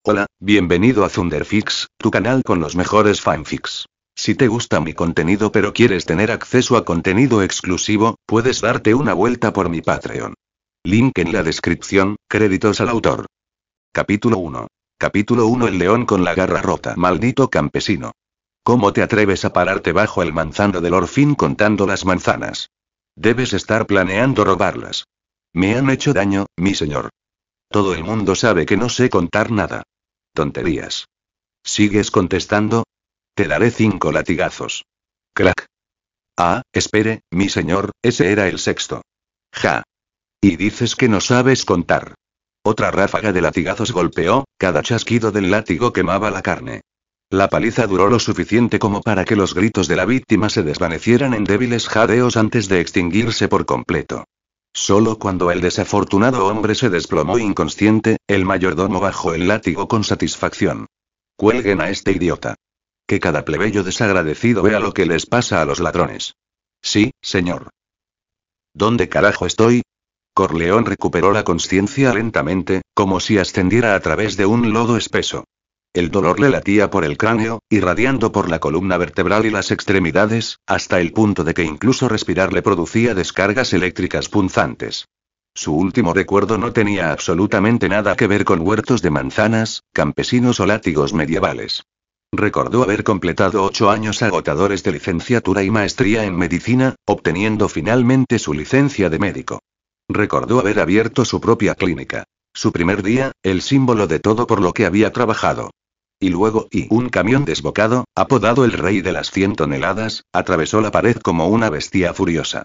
Hola, bienvenido a Thunderfix, tu canal con los mejores fanfics. Si te gusta mi contenido pero quieres tener acceso a contenido exclusivo, puedes darte una vuelta por mi Patreon. Link en la descripción, créditos al autor. Capítulo 1. Capítulo 1. El león con la garra rota. Maldito campesino. ¿Cómo te atreves a pararte bajo el manzano del Orfín contando las manzanas? Debes estar planeando robarlas. Me han hecho daño, mi señor. Todo el mundo sabe que no sé contar nada. Tonterías. ¿Sigues contestando? Te daré 5 latigazos. Crack. Ah, espere, mi señor, ese era el sexto. Ja. Y dices que no sabes contar. Otra ráfaga de latigazos golpeó, cada chasquido del látigo quemaba la carne. La paliza duró lo suficiente como para que los gritos de la víctima se desvanecieran en débiles jadeos antes de extinguirse por completo. Solo cuando el desafortunado hombre se desplomó inconsciente, el mayordomo bajó el látigo con satisfacción. Cuelguen a este idiota. Que cada plebeyo desagradecido vea lo que les pasa a los ladrones. Sí, señor. ¿Dónde carajo estoy? Corleón recuperó la consciencia lentamente, como si ascendiera a través de un lodo espeso. El dolor le latía por el cráneo, irradiando por la columna vertebral y las extremidades, hasta el punto de que incluso respirar le producía descargas eléctricas punzantes. Su último recuerdo no tenía absolutamente nada que ver con huertos de manzanas, campesinos o látigos medievales. Recordó haber completado 8 años agotadores de licenciatura y maestría en medicina, obteniendo finalmente su licencia de médico. Recordó haber abierto su propia clínica. Su primer día, el símbolo de todo por lo que había trabajado. Y luego, un camión desbocado, apodado el Rey de las 100 toneladas, atravesó la pared como una bestia furiosa.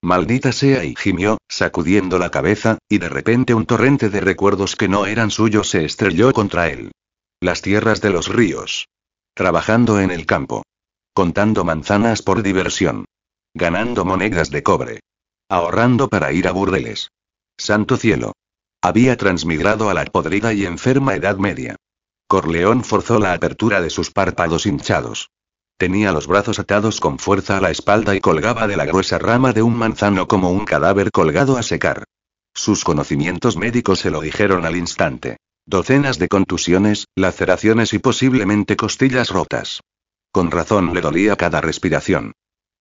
Maldita sea, y gimió, sacudiendo la cabeza, y de repente un torrente de recuerdos que no eran suyos se estrelló contra él. Las tierras de los ríos. Trabajando en el campo. Contando manzanas por diversión. Ganando monedas de cobre. Ahorrando para ir a burdeles. Santo cielo. Había transmigrado a la podrida y enferma Edad Media. Corleón forzó la apertura de sus párpados hinchados. Tenía los brazos atados con fuerza a la espalda y colgaba de la gruesa rama de un manzano como un cadáver colgado a secar. Sus conocimientos médicos se lo dijeron al instante. Docenas de contusiones, laceraciones y posiblemente costillas rotas. Con razón le dolía cada respiración.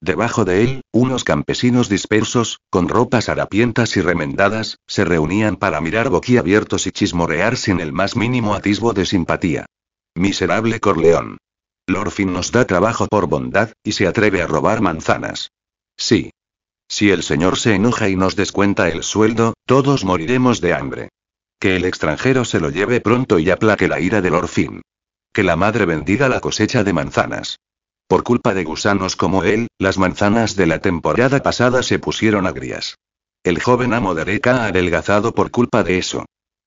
Debajo de él, unos campesinos dispersos, con ropas harapientas y remendadas, se reunían para mirar boquiabiertos y chismorrear sin el más mínimo atisbo de simpatía. Miserable Corleón. L'Orfín nos da trabajo por bondad, y se atreve a robar manzanas. Sí. Si el señor se enoja y nos descuenta el sueldo, todos moriremos de hambre. Que el extranjero se lo lleve pronto y aplaque la ira del L'Orfín. Que la madre bendiga la cosecha de manzanas. Por culpa de gusanos como él, las manzanas de la temporada pasada se pusieron agrias. El joven amo de Reka ha adelgazado por culpa de eso.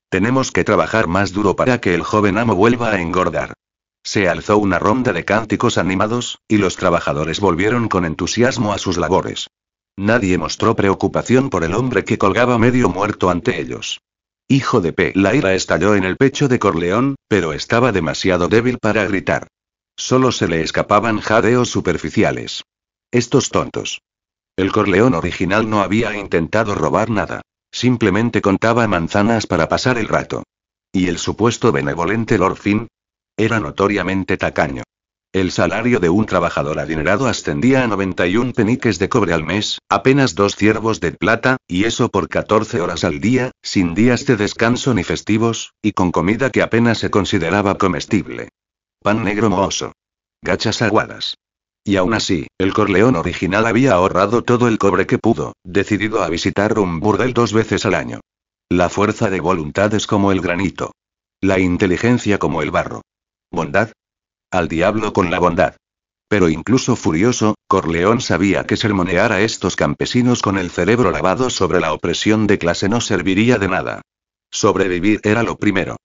Tenemos que trabajar más duro para que el joven amo vuelva a engordar. Se alzó una ronda de cánticos animados, y los trabajadores volvieron con entusiasmo a sus labores. Nadie mostró preocupación por el hombre que colgaba medio muerto ante ellos. Hijo de P. La ira estalló en el pecho de Corleón, pero estaba demasiado débil para gritar. Solo se le escapaban jadeos superficiales. Estos tontos. El Corleón original no había intentado robar nada. Simplemente contaba manzanas para pasar el rato. ¿Y el supuesto benevolente L'Orfín? Era notoriamente tacaño. El salario de un trabajador adinerado ascendía a 91 peniques de cobre al mes, apenas 2 ciervos de plata, y eso por 14 horas al día, sin días de descanso ni festivos, y con comida que apenas se consideraba comestible. Pan negro mohoso. Gachas aguadas. Y aún así, el Corleón original había ahorrado todo el cobre que pudo, decidido a visitar un burdel 2 veces al año. La fuerza de voluntad es como el granito. La inteligencia como el barro. ¿Bondad? Al diablo con la bondad. Pero incluso furioso, Corleón sabía que sermonear a estos campesinos con el cerebro lavado sobre la opresión de clase no serviría de nada. Sobrevivir era lo primero.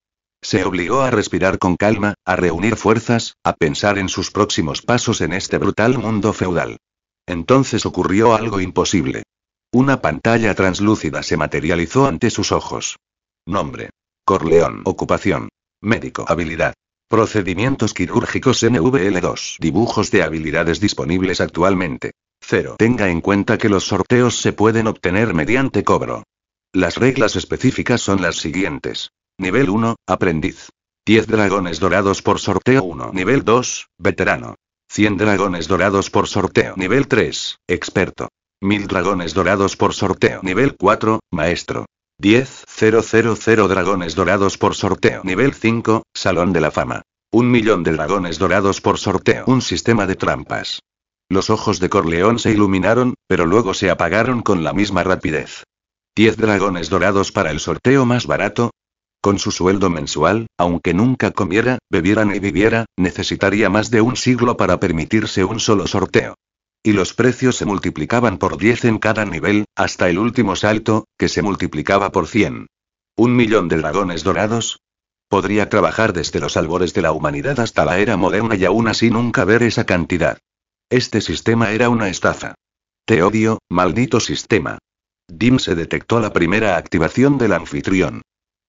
Se obligó a respirar con calma, a reunir fuerzas, a pensar en sus próximos pasos en este brutal mundo feudal. Entonces ocurrió algo imposible. Una pantalla translúcida se materializó ante sus ojos. Nombre. Corleón. Ocupación. Médico. Habilidad. Procedimientos quirúrgicos NVL2. Dibujos de habilidades disponibles actualmente. 0. Tenga en cuenta que los sorteos se pueden obtener mediante cobro. Las reglas específicas son las siguientes. Nivel 1, aprendiz. 10 dragones dorados por sorteo 1. Nivel 2, veterano. 100 dragones dorados por sorteo. Nivel 3, experto. 1000 dragones dorados por sorteo. Nivel 4, maestro. 10.000 dragones dorados por sorteo. Nivel 5, Salón de la Fama. 1.000.000 de dragones dorados por sorteo. Un sistema de trampas. Los ojos de Corleone se iluminaron, pero luego se apagaron con la misma rapidez. 10 dragones dorados para el sorteo más barato. Con su sueldo mensual, aunque nunca comiera, bebiera ni viviera, necesitaría más de un siglo para permitirse un solo sorteo. Y los precios se multiplicaban por 10 en cada nivel, hasta el último salto, que se multiplicaba por 100. 1.000.000 de dragones dorados. Podría trabajar desde los albores de la humanidad hasta la era moderna y aún así nunca ver esa cantidad. Este sistema era una estafa. Te odio, maldito sistema. Dim se detectó la primera activación del anfitrión.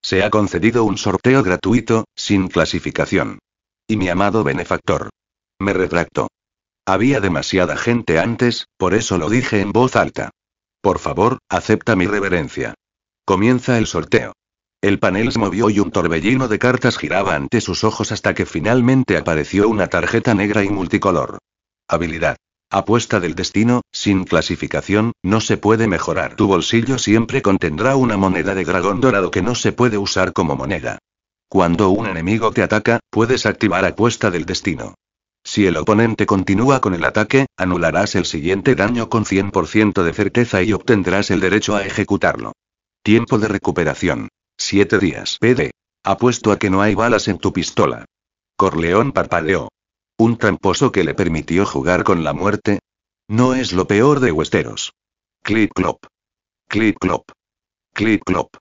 Se ha concedido un sorteo gratuito, sin clasificación. Y mi amado benefactor. Me retracto. Había demasiada gente antes, por eso lo dije en voz alta. Por favor, acepta mi reverencia. Comienza el sorteo. El panel se movió y un torbellino de cartas giraba ante sus ojos hasta que finalmente apareció una tarjeta negra y multicolor. Habilidad. Apuesta del destino, sin clasificación, no se puede mejorar. Tu bolsillo siempre contendrá una moneda de dragón dorado que no se puede usar como moneda. Cuando un enemigo te ataca, puedes activar apuesta del destino. Si el oponente continúa con el ataque, anularás el siguiente daño con 100% de certeza y obtendrás el derecho a ejecutarlo. Tiempo de recuperación. 7 días. PD. Apuesto a que no hay balas en tu pistola. Corleone parpadeó. ¿Un tramposo que le permitió jugar con la muerte? No es lo peor de Westeros. Clip clop. Clip clop. Clip clop.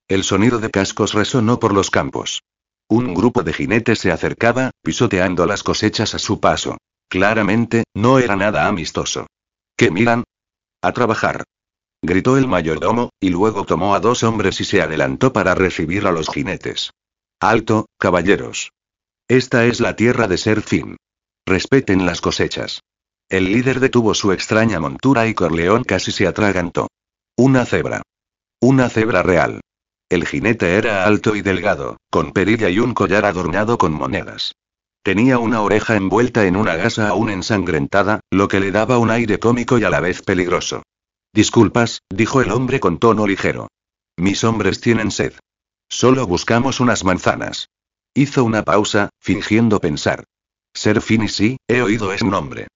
El sonido de cascos resonó por los campos. Un grupo de jinetes se acercaba, pisoteando las cosechas a su paso. Claramente, no era nada amistoso. ¿Qué miran? A trabajar. Gritó el mayordomo, y luego tomó a 2 hombres y se adelantó para recibir a los jinetes. Alto, caballeros. Esta es la tierra de Ser Fin. Respeten las cosechas. El líder detuvo su extraña montura y Corleone casi se atragantó. Una cebra. Una cebra real. El jinete era alto y delgado, con perilla y un collar adornado con monedas. Tenía una oreja envuelta en una gasa aún ensangrentada, lo que le daba un aire cómico y a la vez peligroso. Disculpas, dijo el hombre con tono ligero. Mis hombres tienen sed. Solo buscamos unas manzanas. Hizo una pausa, fingiendo pensar. Ser Fin y sí, he oído ese nombre.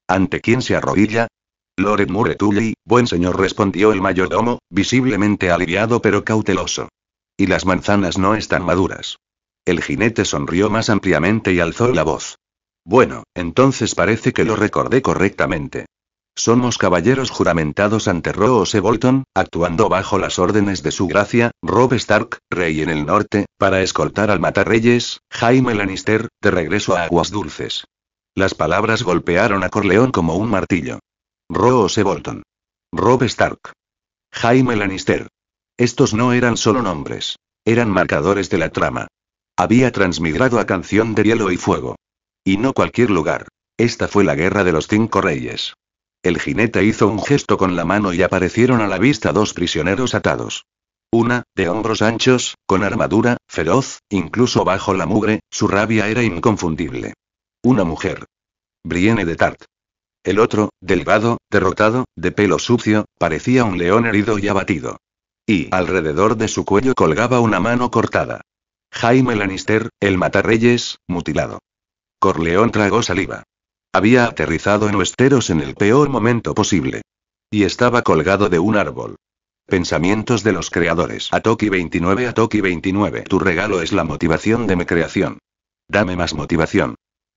¿Ante quién se arrodilla? Lord Murray, buen señor, respondió el mayordomo, visiblemente aliviado pero cauteloso. Y las manzanas no están maduras. El jinete sonrió más ampliamente y alzó la voz. Bueno, entonces parece que lo recordé correctamente. Somos caballeros juramentados ante Roose Bolton, actuando bajo las órdenes de su gracia, Robb Stark, rey en el norte, para escoltar al matarreyes, Jaime Lannister, de regreso a Aguas Dulces. Las palabras golpearon a Corleone como un martillo. Roose Bolton. Robb Stark. Jaime Lannister. Estos no eran solo nombres. Eran marcadores de la trama. Había transmigrado a Canción de Hielo y Fuego. Y no cualquier lugar. Esta fue la guerra de los 5 reyes. El jinete hizo un gesto con la mano y aparecieron a la vista 2 prisioneros atados. Una, de hombros anchos, con armadura, feroz, incluso bajo la mugre, su rabia era inconfundible. Una mujer. Brienne de Tart. El otro, delgado, derrotado, de pelo sucio, parecía un león herido y abatido. Y alrededor de su cuello colgaba una mano cortada. Jaime Lannister, el matarreyes, mutilado. Corleone tragó saliva. Había aterrizado en Westeros en el peor momento posible. Y estaba colgado de un árbol. Pensamientos de los creadores. Atoki 29. Tu regalo es la motivación de mi creación. Dame más motivación.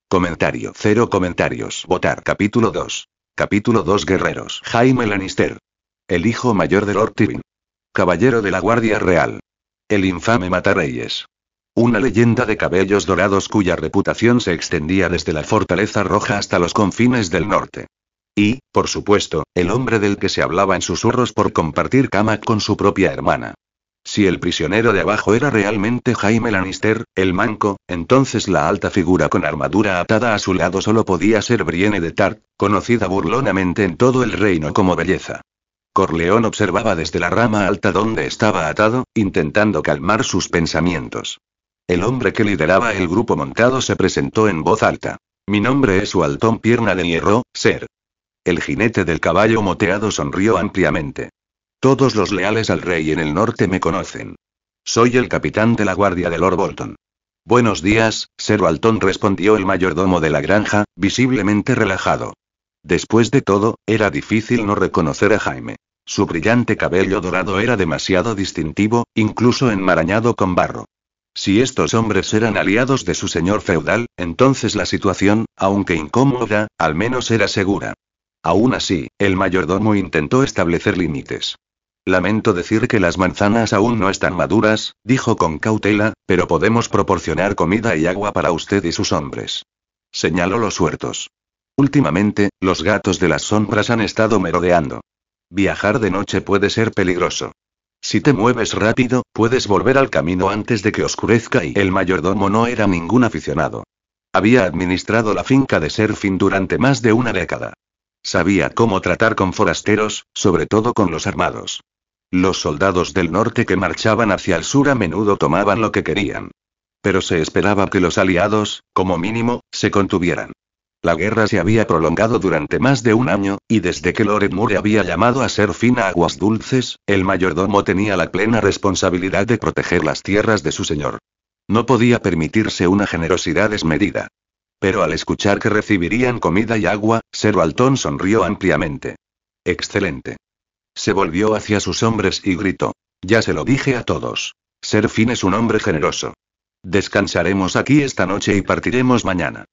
Comentario. 0 comentarios. Votar. Capítulo 2. Capítulo 2. Guerreros. Jaime Lannister. El hijo mayor de Lord Tywin. Caballero de la Guardia Real. El infame matarreyes. Una leyenda de cabellos dorados cuya reputación se extendía desde la Fortaleza Roja hasta los confines del norte. Y, por supuesto, el hombre del que se hablaba en susurros por compartir cama con su propia hermana. Si el prisionero de abajo era realmente Jaime Lannister, el manco, entonces la alta figura con armadura atada a su lado solo podía ser Brienne de Tart, conocida burlonamente en todo el reino como belleza. Corleone observaba desde la rama alta donde estaba atado, intentando calmar sus pensamientos. El hombre que lideraba el grupo montado se presentó en voz alta. Mi nombre es Walton Pierna de Hierro, Ser. El jinete del caballo moteado sonrió ampliamente. Todos los leales al rey en el norte me conocen. Soy el capitán de la guardia de Lord Bolton. Buenos días, Ser Walton, respondió el mayordomo de la granja, visiblemente relajado. Después de todo, era difícil no reconocer a Jaime. Su brillante cabello dorado era demasiado distintivo, incluso enmarañado con barro. Si estos hombres eran aliados de su señor feudal, entonces la situación, aunque incómoda, al menos era segura. Aún así, el mayordomo intentó establecer límites. Lamento decir que las manzanas aún no están maduras, dijo con cautela, pero podemos proporcionar comida y agua para usted y sus hombres. Señaló los huertos. Últimamente, los gatos de las sombras han estado merodeando. Viajar de noche puede ser peligroso. Si te mueves rápido, puedes volver al camino antes de que oscurezca y el mayordomo no era ningún aficionado. Había administrado la finca de Serfin durante más de una década. Sabía cómo tratar con forasteros, sobre todo con los armados. Los soldados del norte que marchaban hacia el sur a menudo tomaban lo que querían. Pero se esperaba que los aliados, como mínimo, se contuvieran. La guerra se había prolongado durante más de un año, y desde que Lord Moore había llamado a Serfin a aguas dulces, el mayordomo tenía la plena responsabilidad de proteger las tierras de su señor. No podía permitirse una generosidad desmedida. Pero al escuchar que recibirían comida y agua, Ser Walton sonrió ampliamente. Excelente. Se volvió hacia sus hombres y gritó. Ya se lo dije a todos. Serfin es un hombre generoso. Descansaremos aquí esta noche y partiremos mañana.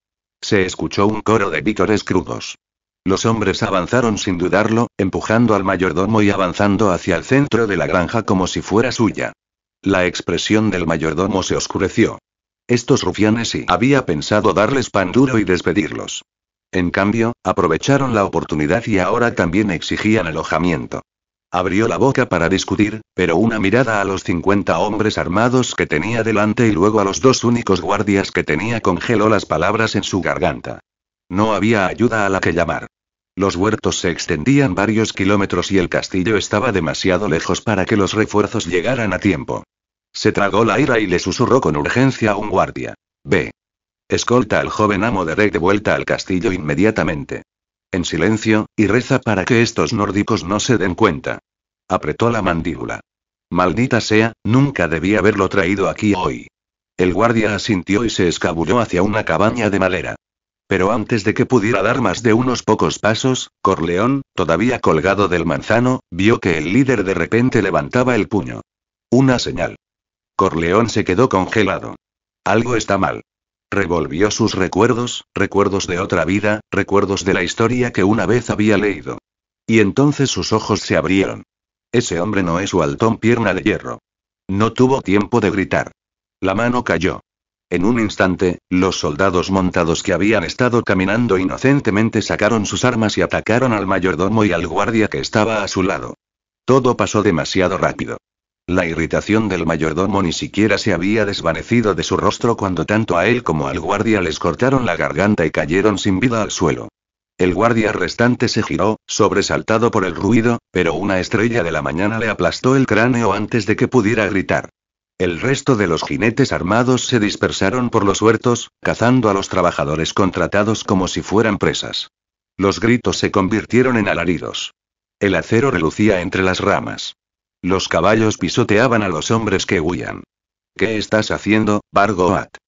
Se escuchó un coro de vítores crudos. Los hombres avanzaron sin dudarlo, empujando al mayordomo y avanzando hacia el centro de la granja como si fuera suya. La expresión del mayordomo se oscureció. Estos rufianes sí había pensado darles pan duro y despedirlos. En cambio, aprovecharon la oportunidad y ahora también exigían alojamiento. Abrió la boca para discutir, pero una mirada a los 50 hombres armados que tenía delante y luego a los 2 únicos guardias que tenía congeló las palabras en su garganta. No había ayuda a la que llamar. Los huertos se extendían varios kilómetros y el castillo estaba demasiado lejos para que los refuerzos llegaran a tiempo. Se tragó la ira y le susurró con urgencia a un guardia. Ve. Escolta al joven amo de Rey de vuelta al castillo inmediatamente. En silencio, y reza para que estos nórdicos no se den cuenta. Apretó la mandíbula. Maldita sea, nunca debí haberlo traído aquí hoy. El guardia asintió y se escabulló hacia una cabaña de madera. Pero antes de que pudiera dar más de unos pocos pasos, Corleón, todavía colgado del manzano, vio que el líder de repente levantaba el puño. Una señal. Corleón se quedó congelado. Algo está mal. Revolvió sus recuerdos, recuerdos de otra vida, recuerdos de la historia que una vez había leído. Y entonces sus ojos se abrieron. Ese hombre no es Walton Pierna de Hierro. No tuvo tiempo de gritar. La mano cayó. En un instante, los soldados montados que habían estado caminando inocentemente sacaron sus armas y atacaron al mayordomo y al guardia que estaba a su lado. Todo pasó demasiado rápido. La irritación del mayordomo ni siquiera se había desvanecido de su rostro cuando tanto a él como al guardia les cortaron la garganta y cayeron sin vida al suelo. El guardia restante se giró, sobresaltado por el ruido, pero una estrella de la mañana le aplastó el cráneo antes de que pudiera gritar. El resto de los jinetes armados se dispersaron por los huertos, cazando a los trabajadores contratados como si fueran presas. Los gritos se convirtieron en alaridos. El acero relucía entre las ramas. Los caballos pisoteaban a los hombres que huían. ¿Qué estás haciendo, Bargoat?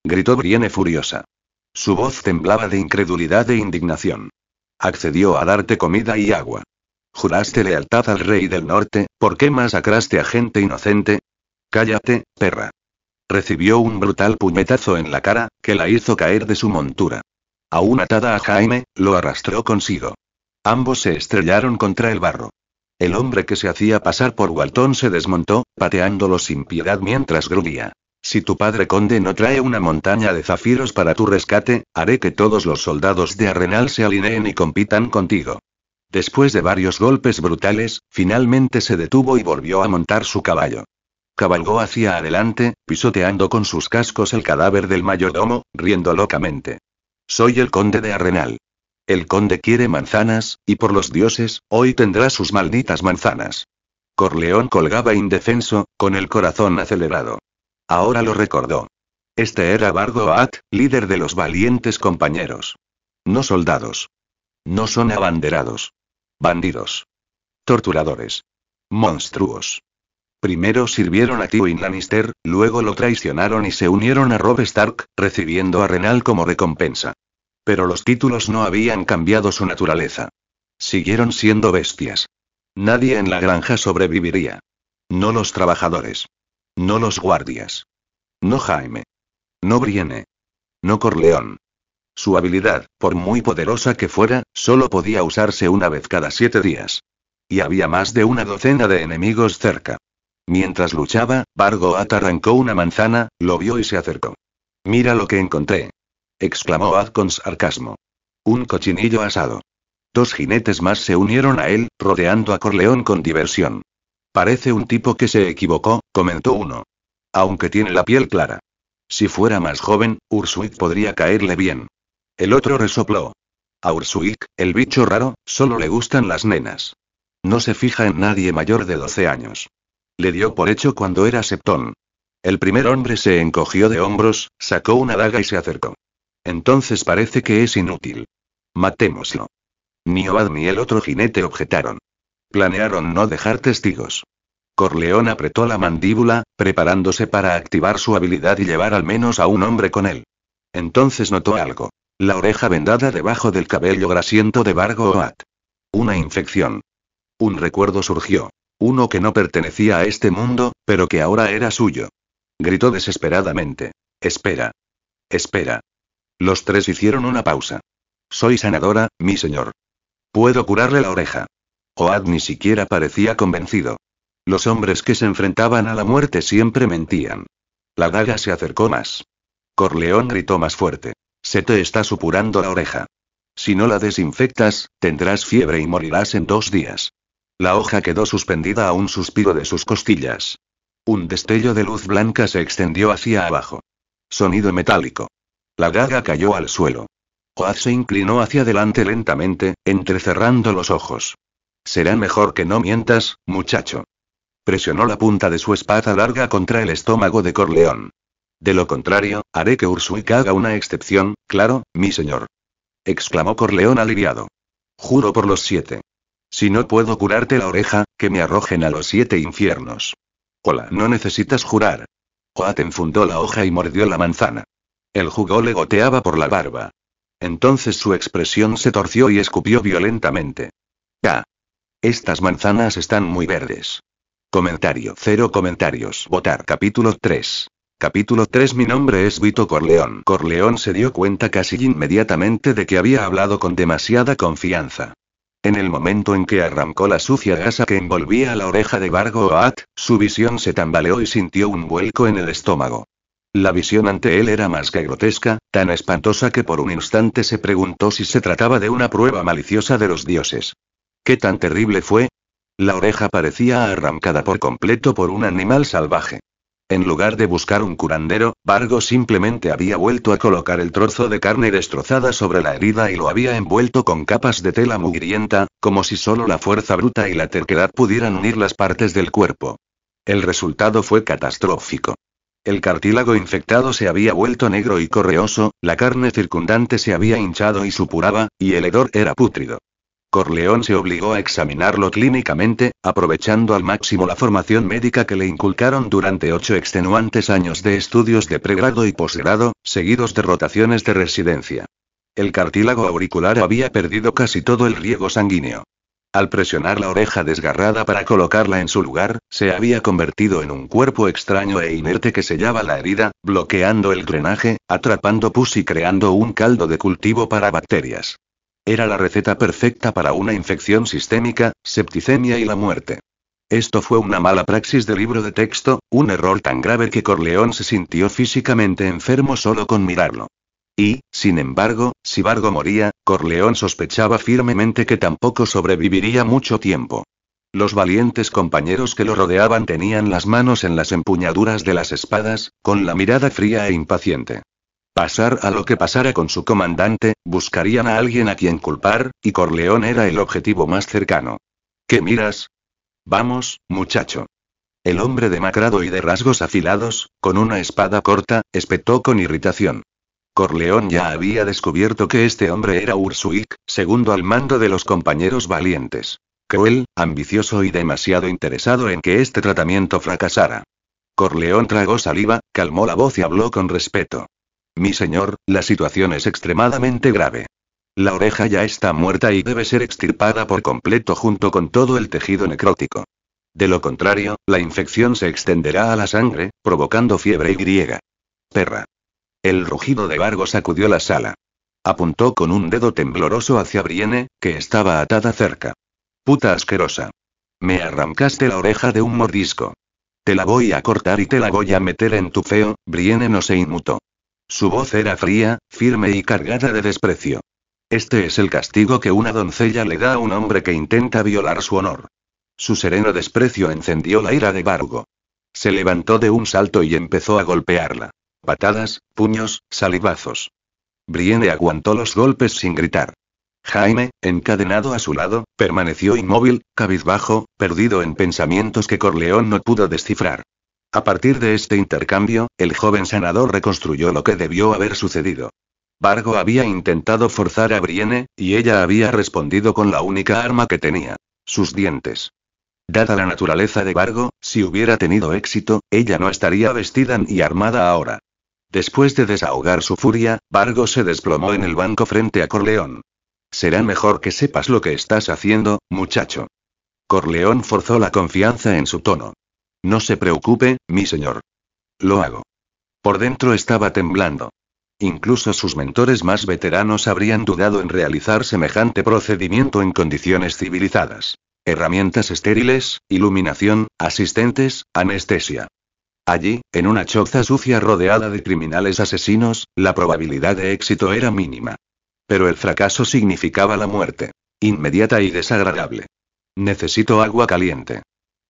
Gritó Brienne furiosa. Su voz temblaba de incredulidad e indignación. Accedió a darte comida y agua. Juraste lealtad al rey del norte, ¿por qué masacraste a gente inocente? Cállate, perra. Recibió un brutal puñetazo en la cara, que la hizo caer de su montura. Aún atada a Jaime, lo arrastró consigo. Ambos se estrellaron contra el barro. El hombre que se hacía pasar por Walton se desmontó, pateándolo sin piedad mientras gruñía. Si tu padre conde no trae una montaña de zafiros para tu rescate, haré que todos los soldados de Arrenal se alineen y compitan contigo. Después de varios golpes brutales, finalmente se detuvo y volvió a montar su caballo. Cabalgó hacia adelante, pisoteando con sus cascos el cadáver del mayordomo, riendo locamente. Soy el conde de Arrenal. El conde quiere manzanas, y por los dioses, hoy tendrá sus malditas manzanas. Corleón colgaba indefenso, con el corazón acelerado. Ahora lo recordó. Este era Vargo Oat, líder de los valientes compañeros. No soldados. No son abanderados. Bandidos. Torturadores. Monstruos. Primero sirvieron a Tywin Lannister, luego lo traicionaron y se unieron a Robb Stark, recibiendo a Renal como recompensa. Pero los títulos no habían cambiado su naturaleza. Siguieron siendo bestias. Nadie en la granja sobreviviría. No los trabajadores. No los guardias. No Jaime. No Brienne. No Corleone. Su habilidad, por muy poderosa que fuera, solo podía usarse una vez cada 7 días. Y había más de una docena de enemigos cerca. Mientras luchaba, Vargo Oat arrancó una manzana, lo vio y se acercó. «Mira lo que encontré», exclamó Oat con sarcasmo. «Un cochinillo asado». 2 jinetes más se unieron a él, rodeando a Corleone con diversión. «Parece un tipo que se equivocó», comentó uno. «Aunque tiene la piel clara. Si fuera más joven, Urswick podría caerle bien». El otro resopló. «A Urswick, el bicho raro, solo le gustan las nenas. No se fija en nadie mayor de 12 años. Le dio por hecho cuando era septón». El primer hombre se encogió de hombros, sacó una daga y se acercó. «Entonces parece que es inútil. Matémoslo». Ni Oat ni el otro jinete objetaron. Planearon no dejar testigos. Corleone apretó la mandíbula, preparándose para activar su habilidad y llevar al menos a un hombre con él. Entonces notó algo. La oreja vendada debajo del cabello grasiento de Vargo Oat. Una infección. Un recuerdo surgió. Uno que no pertenecía a este mundo, pero que ahora era suyo. Gritó desesperadamente. «Espera. Espera». Los 3 hicieron una pausa. «Soy sanadora, mi señor. Puedo curarle la oreja». Oat ni siquiera parecía convencido. Los hombres que se enfrentaban a la muerte siempre mentían. La daga se acercó más. Corleone gritó más fuerte. «Se te está supurando la oreja. Si no la desinfectas, tendrás fiebre y morirás en 2 días». La hoja quedó suspendida a un suspiro de sus costillas. Un destello de luz blanca se extendió hacia abajo. Sonido metálico. La daga cayó al suelo. Oat se inclinó hacia adelante lentamente, entrecerrando los ojos. «Será mejor que no mientas, muchacho». Presionó la punta de su espada larga contra el estómago de Corleone. «De lo contrario, haré que Urswick haga una excepción, claro, mi señor», exclamó Corleone aliviado. «Juro por los 7. Si no puedo curarte la oreja, que me arrojen a los 7 infiernos». «Hola, no necesitas jurar». Oat enfundó la hoja y mordió la manzana. El jugo le goteaba por la barba. Entonces su expresión se torció y escupió violentamente. «Ah. Estas manzanas están muy verdes». Comentario 0 comentarios. Votar. Capítulo 3. Capítulo 3. Mi nombre es Vito Corleone. Corleone se dio cuenta casi inmediatamente de que había hablado con demasiada confianza. En el momento en que arrancó la sucia gasa que envolvía la oreja de Vargo Oat, su visión se tambaleó y sintió un vuelco en el estómago. La visión ante él era más que grotesca, tan espantosa que por un instante se preguntó si se trataba de una prueba maliciosa de los dioses. ¿Qué tan terrible fue? La oreja parecía arrancada por completo por un animal salvaje. En lugar de buscar un curandero, Vargo simplemente había vuelto a colocar el trozo de carne destrozada sobre la herida y lo había envuelto con capas de tela mugrienta, como si solo la fuerza bruta y la terquedad pudieran unir las partes del cuerpo. El resultado fue catastrófico. El cartílago infectado se había vuelto negro y correoso, la carne circundante se había hinchado y supuraba, y el hedor era pútrido. Corleone se obligó a examinarlo clínicamente, aprovechando al máximo la formación médica que le inculcaron durante 8 extenuantes años de estudios de pregrado y posgrado, seguidos de rotaciones de residencia. El cartílago auricular había perdido casi todo el riego sanguíneo. Al presionar la oreja desgarrada para colocarla en su lugar, se había convertido en un cuerpo extraño e inerte que sellaba la herida, bloqueando el drenaje, atrapando pus y creando un caldo de cultivo para bacterias. Era la receta perfecta para una infección sistémica, septicemia y la muerte. Esto fue una mala praxis de libro de texto, un error tan grave que Corleone se sintió físicamente enfermo solo con mirarlo. Y, sin embargo, si Vargo moría, Corleone sospechaba firmemente que tampoco sobreviviría mucho tiempo. Los valientes compañeros que lo rodeaban tenían las manos en las empuñaduras de las espadas, con la mirada fría e impaciente. Pasar a lo que pasara con su comandante, buscarían a alguien a quien culpar, y Corleone era el objetivo más cercano. ¿Qué miras? Vamos, muchacho. El hombre demacrado y de rasgos afilados, con una espada corta, espetó con irritación. Corleone ya había descubierto que este hombre era Ursuik, segundo al mando de los compañeros valientes. Cruel, ambicioso y demasiado interesado en que este tratamiento fracasara. Corleone tragó saliva, calmó la voz y habló con respeto. Mi señor, la situación es extremadamente grave. La oreja ya está muerta y debe ser extirpada por completo junto con todo el tejido necrótico. De lo contrario, la infección se extenderá a la sangre, provocando fiebre y. Perra. El rugido de Vargo sacudió la sala. Apuntó con un dedo tembloroso hacia Brienne, que estaba atada cerca. Puta asquerosa. Me arrancaste la oreja de un mordisco. Te la voy a cortar y te la voy a meter en tu feo. Brienne no se inmutó. Su voz era fría, firme y cargada de desprecio. Este es el castigo que una doncella le da a un hombre que intenta violar su honor. Su sereno desprecio encendió la ira de Vargo. Se levantó de un salto y empezó a golpearla. Patadas, puños, salivazos. Brienne aguantó los golpes sin gritar. Jaime, encadenado a su lado, permaneció inmóvil, cabizbajo, perdido en pensamientos que Corleone no pudo descifrar. A partir de este intercambio, el joven sanador reconstruyó lo que debió haber sucedido. Vargo había intentado forzar a Brienne, y ella había respondido con la única arma que tenía: sus dientes. Dada la naturaleza de Vargo, si hubiera tenido éxito, ella no estaría vestida ni armada ahora. Después de desahogar su furia, Vargo se desplomó en el banco frente a Corleone. Será mejor que sepas lo que estás haciendo, muchacho. Corleone forzó la confianza en su tono. No se preocupe, mi señor. Lo hago. Por dentro estaba temblando. Incluso sus mentores más veteranos habrían dudado en realizar semejante procedimiento en condiciones civilizadas. Herramientas estériles, iluminación, asistentes, anestesia. Allí, en una choza sucia rodeada de criminales asesinos, la probabilidad de éxito era mínima. Pero el fracaso significaba la muerte. Inmediata y desagradable. Necesito agua caliente.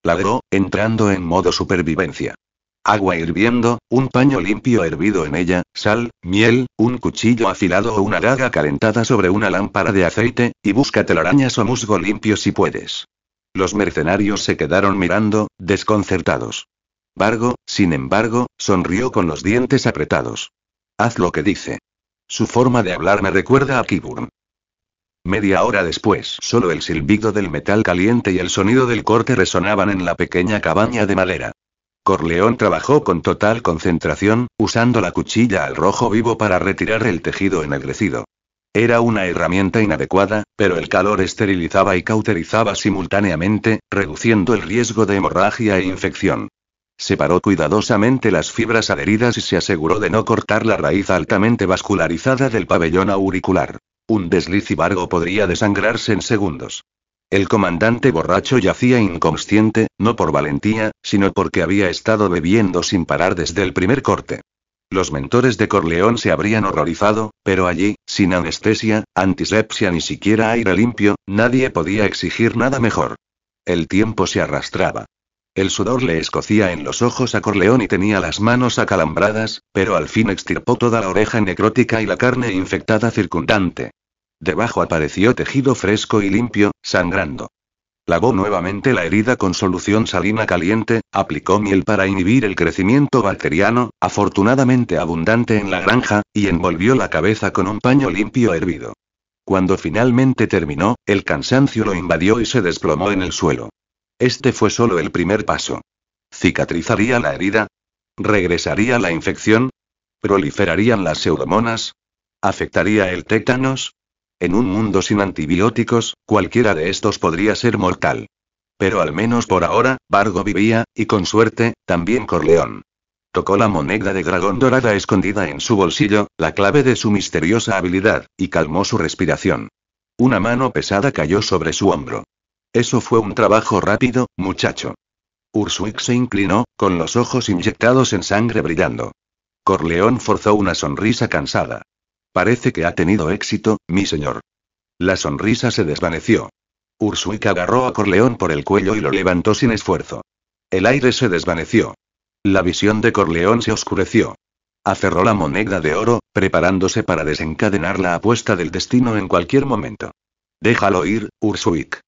Ladró, entrando en modo supervivencia. Agua hirviendo, un paño limpio hervido en ella, sal, miel, un cuchillo afilado o una daga calentada sobre una lámpara de aceite, y busca telarañas o musgo limpio si puedes. Los mercenarios se quedaron mirando, desconcertados. Vargo, sin embargo, sonrió con los dientes apretados. Haz lo que dice. Su forma de hablar me recuerda a Qyburn. Media hora después, solo el silbido del metal caliente y el sonido del corte resonaban en la pequeña cabaña de madera. Corleone trabajó con total concentración, usando la cuchilla al rojo vivo para retirar el tejido ennegrecido. Era una herramienta inadecuada, pero el calor esterilizaba y cauterizaba simultáneamente, reduciendo el riesgo de hemorragia e infección. Separó cuidadosamente las fibras adheridas y se aseguró de no cortar la raíz altamente vascularizada del pabellón auricular. Un desliz y Vargo podría desangrarse en segundos. El comandante borracho yacía inconsciente, no por valentía, sino porque había estado bebiendo sin parar desde el primer corte. Los mentores de Corleone se habrían horrorizado, pero allí, sin anestesia, antisepsia ni siquiera aire limpio, nadie podía exigir nada mejor. El tiempo se arrastraba. El sudor le escocía en los ojos a Corleone y tenía las manos acalambradas, pero al fin extirpó toda la oreja necrótica y la carne infectada circundante. Debajo apareció tejido fresco y limpio, sangrando. Lavó nuevamente la herida con solución salina caliente, aplicó miel para inhibir el crecimiento bacteriano, afortunadamente abundante en la granja, y envolvió la cabeza con un paño limpio hervido. Cuando finalmente terminó, el cansancio lo invadió y se desplomó en el suelo. Este fue solo el primer paso. ¿Cicatrizaría la herida? ¿Regresaría la infección? ¿Proliferarían las pseudomonas? ¿Afectaría el tétanos? En un mundo sin antibióticos, cualquiera de estos podría ser mortal. Pero al menos por ahora, Vargo vivía, y con suerte, también Corleone. Tocó la moneda de dragón dorada escondida en su bolsillo, la clave de su misteriosa habilidad, y calmó su respiración. Una mano pesada cayó sobre su hombro. Eso fue un trabajo rápido, muchacho. Ursuik se inclinó, con los ojos inyectados en sangre brillando. Corleone forzó una sonrisa cansada. Parece que ha tenido éxito, mi señor. La sonrisa se desvaneció. Ursuik agarró a Corleone por el cuello y lo levantó sin esfuerzo. El aire se desvaneció. La visión de Corleone se oscureció. Aferró la moneda de oro, preparándose para desencadenar la apuesta del destino en cualquier momento. Déjalo ir, Ursuik.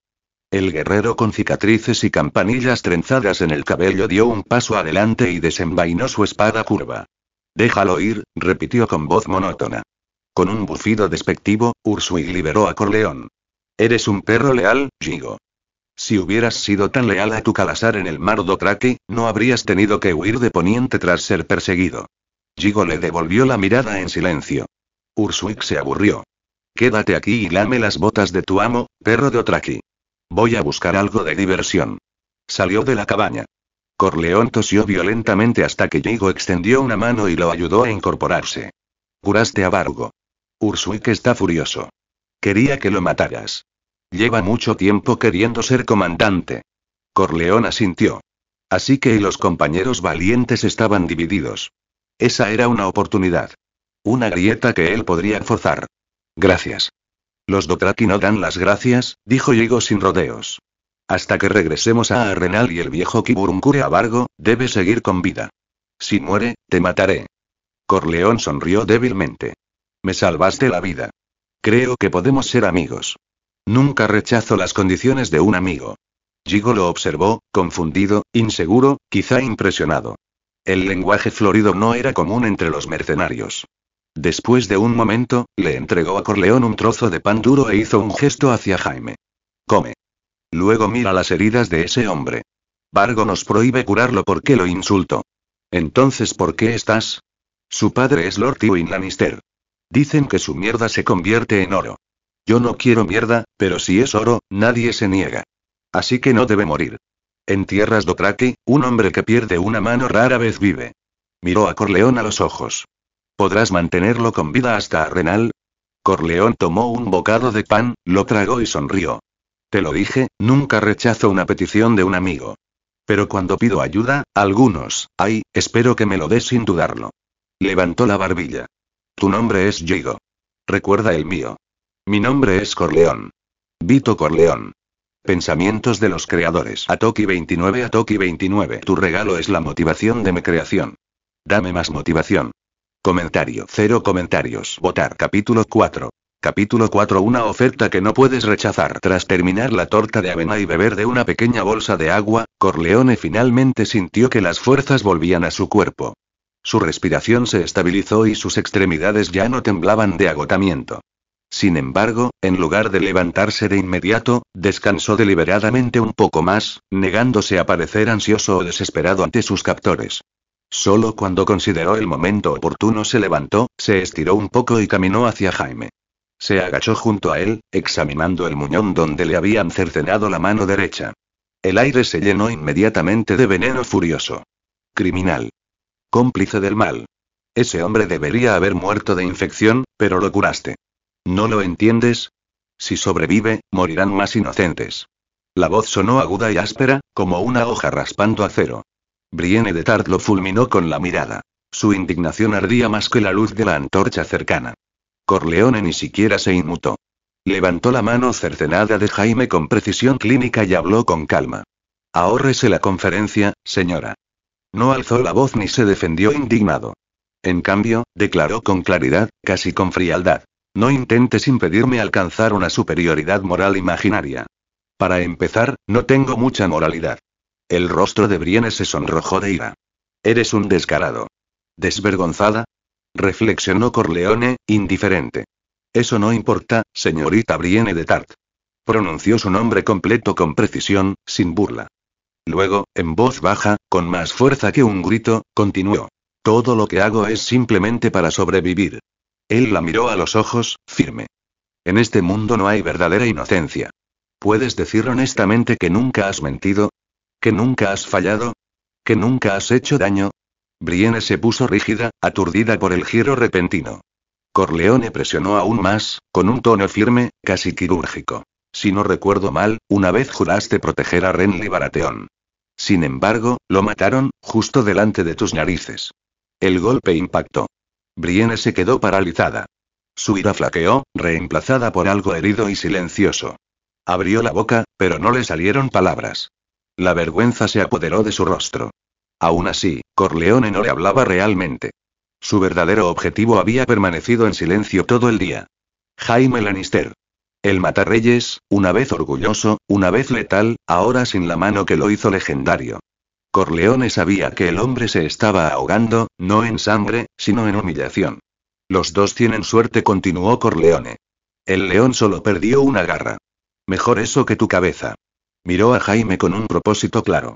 El guerrero con cicatrices y campanillas trenzadas en el cabello dio un paso adelante y desenvainó su espada curva. Déjalo ir, repitió con voz monótona. Con un bufido despectivo, Urswig liberó a Corleone. Eres un perro leal, Jigo. Si hubieras sido tan leal a tu calasar en el mar Dothraki, no habrías tenido que huir de Poniente tras ser perseguido. Jigo le devolvió la mirada en silencio. Urswig se aburrió. Quédate aquí y lame las botas de tu amo, perro Dothraki. Voy a buscar algo de diversión. Salió de la cabaña. Corleone tosió violentamente hasta que Jigo extendió una mano y lo ayudó a incorporarse. Curaste a Vargo. Urswig está furioso. Quería que lo mataras. Lleva mucho tiempo queriendo ser comandante. Corleone asintió. Así que los compañeros valientes estaban divididos. Esa era una oportunidad. Una grieta que él podría forzar. Gracias. Los Dothraki no dan las gracias, dijo Jigo sin rodeos. Hasta que regresemos a Arenal y el viejo Qyburn cure a Vargo, debe seguir con vida. Si muere, te mataré. Corleone sonrió débilmente. Me salvaste la vida. Creo que podemos ser amigos. Nunca rechazo las condiciones de un amigo. Jigo lo observó, confundido, inseguro, quizá impresionado. El lenguaje florido no era común entre los mercenarios. Después de un momento, le entregó a Corleone un trozo de pan duro e hizo un gesto hacia Jaime. Come. Luego mira las heridas de ese hombre. Vargo nos prohíbe curarlo porque lo insultó. Entonces, ¿por qué estás? Su padre es Lord Tywin Lannister. Dicen que su mierda se convierte en oro. Yo no quiero mierda, pero si es oro, nadie se niega. Así que no debe morir. En tierras Dothraki, un hombre que pierde una mano rara vez vive. Miró a Corleone a los ojos. ¿Podrás mantenerlo con vida hasta Arenal? Corleone tomó un bocado de pan, lo tragó y sonrió. Te lo dije, nunca rechazo una petición de un amigo. Pero cuando pido ayuda, algunos, espero que me lo des sin dudarlo. Levantó la barbilla. Tu nombre es Jigo. Recuerda el mío. Mi nombre es Corleone. Vito Corleone. Pensamientos de los creadores. Atoki 29. Tu regalo es la motivación de mi creación. Dame más motivación. Comentario. 0 comentarios. Votar. Capítulo 4. Capítulo 4. Una oferta que no puedes rechazar. Tras terminar la torta de avena y beber de una pequeña bolsa de agua, Corleone finalmente sintió que las fuerzas volvían a su cuerpo. Su respiración se estabilizó y sus extremidades ya no temblaban de agotamiento. Sin embargo, en lugar de levantarse de inmediato, descansó deliberadamente un poco más, negándose a parecer ansioso o desesperado ante sus captores. Solo cuando consideró el momento oportuno se levantó, se estiró un poco y caminó hacia Jaime. Se agachó junto a él, examinando el muñón donde le habían cercenado la mano derecha. El aire se llenó inmediatamente de veneno furioso. Criminal. Cómplice del mal. Ese hombre debería haber muerto de infección, pero lo curaste. ¿No lo entiendes? Si sobrevive, morirán más inocentes. La voz sonó aguda y áspera, como una hoja raspando acero. Brienne de Tart lo fulminó con la mirada. Su indignación ardía más que la luz de la antorcha cercana. Corleone ni siquiera se inmutó. Levantó la mano cercenada de Jaime con precisión clínica y habló con calma. Ahórrese la conferencia, señora. No alzó la voz ni se defendió indignado. En cambio, declaró con claridad, casi con frialdad. No intentes impedirme alcanzar una superioridad moral imaginaria. Para empezar, no tengo mucha moralidad. El rostro de Brienne se sonrojó de ira. Eres un descarado. ¿Desvergonzada? Reflexionó Corleone, indiferente. Eso no importa, señorita Brienne de Tart. Pronunció su nombre completo con precisión, sin burla. Luego, en voz baja, con más fuerza que un grito, continuó. Todo lo que hago es simplemente para sobrevivir. Él la miró a los ojos, firme. En este mundo no hay verdadera inocencia. ¿Puedes decir honestamente que nunca has mentido? ¿Que nunca has fallado? ¿Que nunca has hecho daño? Brienne se puso rígida, aturdida por el giro repentino. Corleone presionó aún más, con un tono firme, casi quirúrgico. Si no recuerdo mal, una vez juraste proteger a Renly Baratheon. Sin embargo, lo mataron, justo delante de tus narices. El golpe impactó. Brienne se quedó paralizada. Su ira flaqueó, reemplazada por algo herido y silencioso. Abrió la boca, pero no le salieron palabras. La vergüenza se apoderó de su rostro. Aún así, Corleone no le hablaba realmente. Su verdadero objetivo había permanecido en silencio todo el día. Jaime Lannister. El Matarreyes, una vez orgulloso, una vez letal, ahora sin la mano que lo hizo legendario. Corleone sabía que el hombre se estaba ahogando, no en sangre, sino en humillación. Los dos tienen suerte, continuó Corleone. El león solo perdió una garra. Mejor eso que tu cabeza. Miró a Jaime con un propósito claro.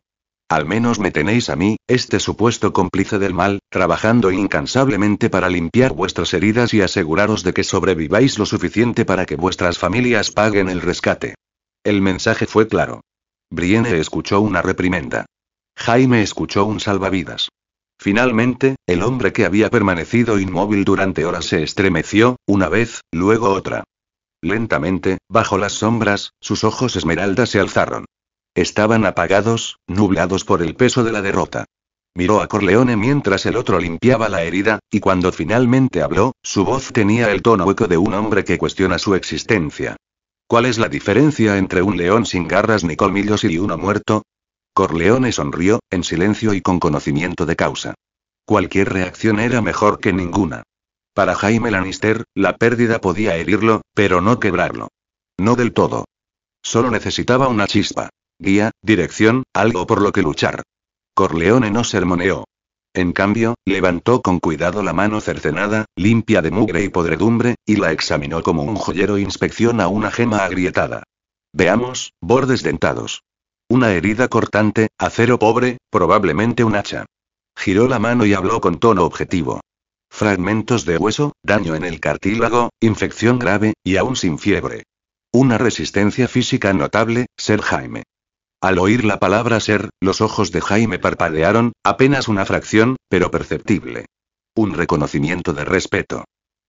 Al menos me tenéis a mí, este supuesto cómplice del mal, trabajando incansablemente para limpiar vuestras heridas y aseguraros de que sobreviváis lo suficiente para que vuestras familias paguen el rescate. El mensaje fue claro. Brienne escuchó una reprimenda. Jaime escuchó un salvavidas. Finalmente, el hombre que había permanecido inmóvil durante horas se estremeció, una vez, luego otra. Lentamente, bajo las sombras, sus ojos esmeralda se alzaron. Estaban apagados, nublados por el peso de la derrota. Miró a Corleone mientras el otro limpiaba la herida, y cuando finalmente habló, su voz tenía el tono hueco de un hombre que cuestiona su existencia. ¿Cuál es la diferencia entre un león sin garras ni colmillos y uno muerto? Corleone sonrió, en silencio y con conocimiento de causa. Cualquier reacción era mejor que ninguna. Para Jaime Lannister, la pérdida podía herirlo, pero no quebrarlo. No del todo. Solo necesitaba una chispa. Guía, dirección, algo por lo que luchar. Corleone no sermoneó. En cambio, levantó con cuidado la mano cercenada, limpia de mugre y podredumbre, y la examinó como un joyero inspecciona una gema agrietada. Veamos, bordes dentados. Una herida cortante, acero pobre, probablemente un hacha. Giró la mano y habló con tono objetivo. Fragmentos de hueso, daño en el cartílago, infección grave, y aún sin fiebre. Una resistencia física notable, Ser Jaime. Al oír la palabra ser, los ojos de Jaime parpadearon, apenas una fracción, pero perceptible. Un reconocimiento de respeto.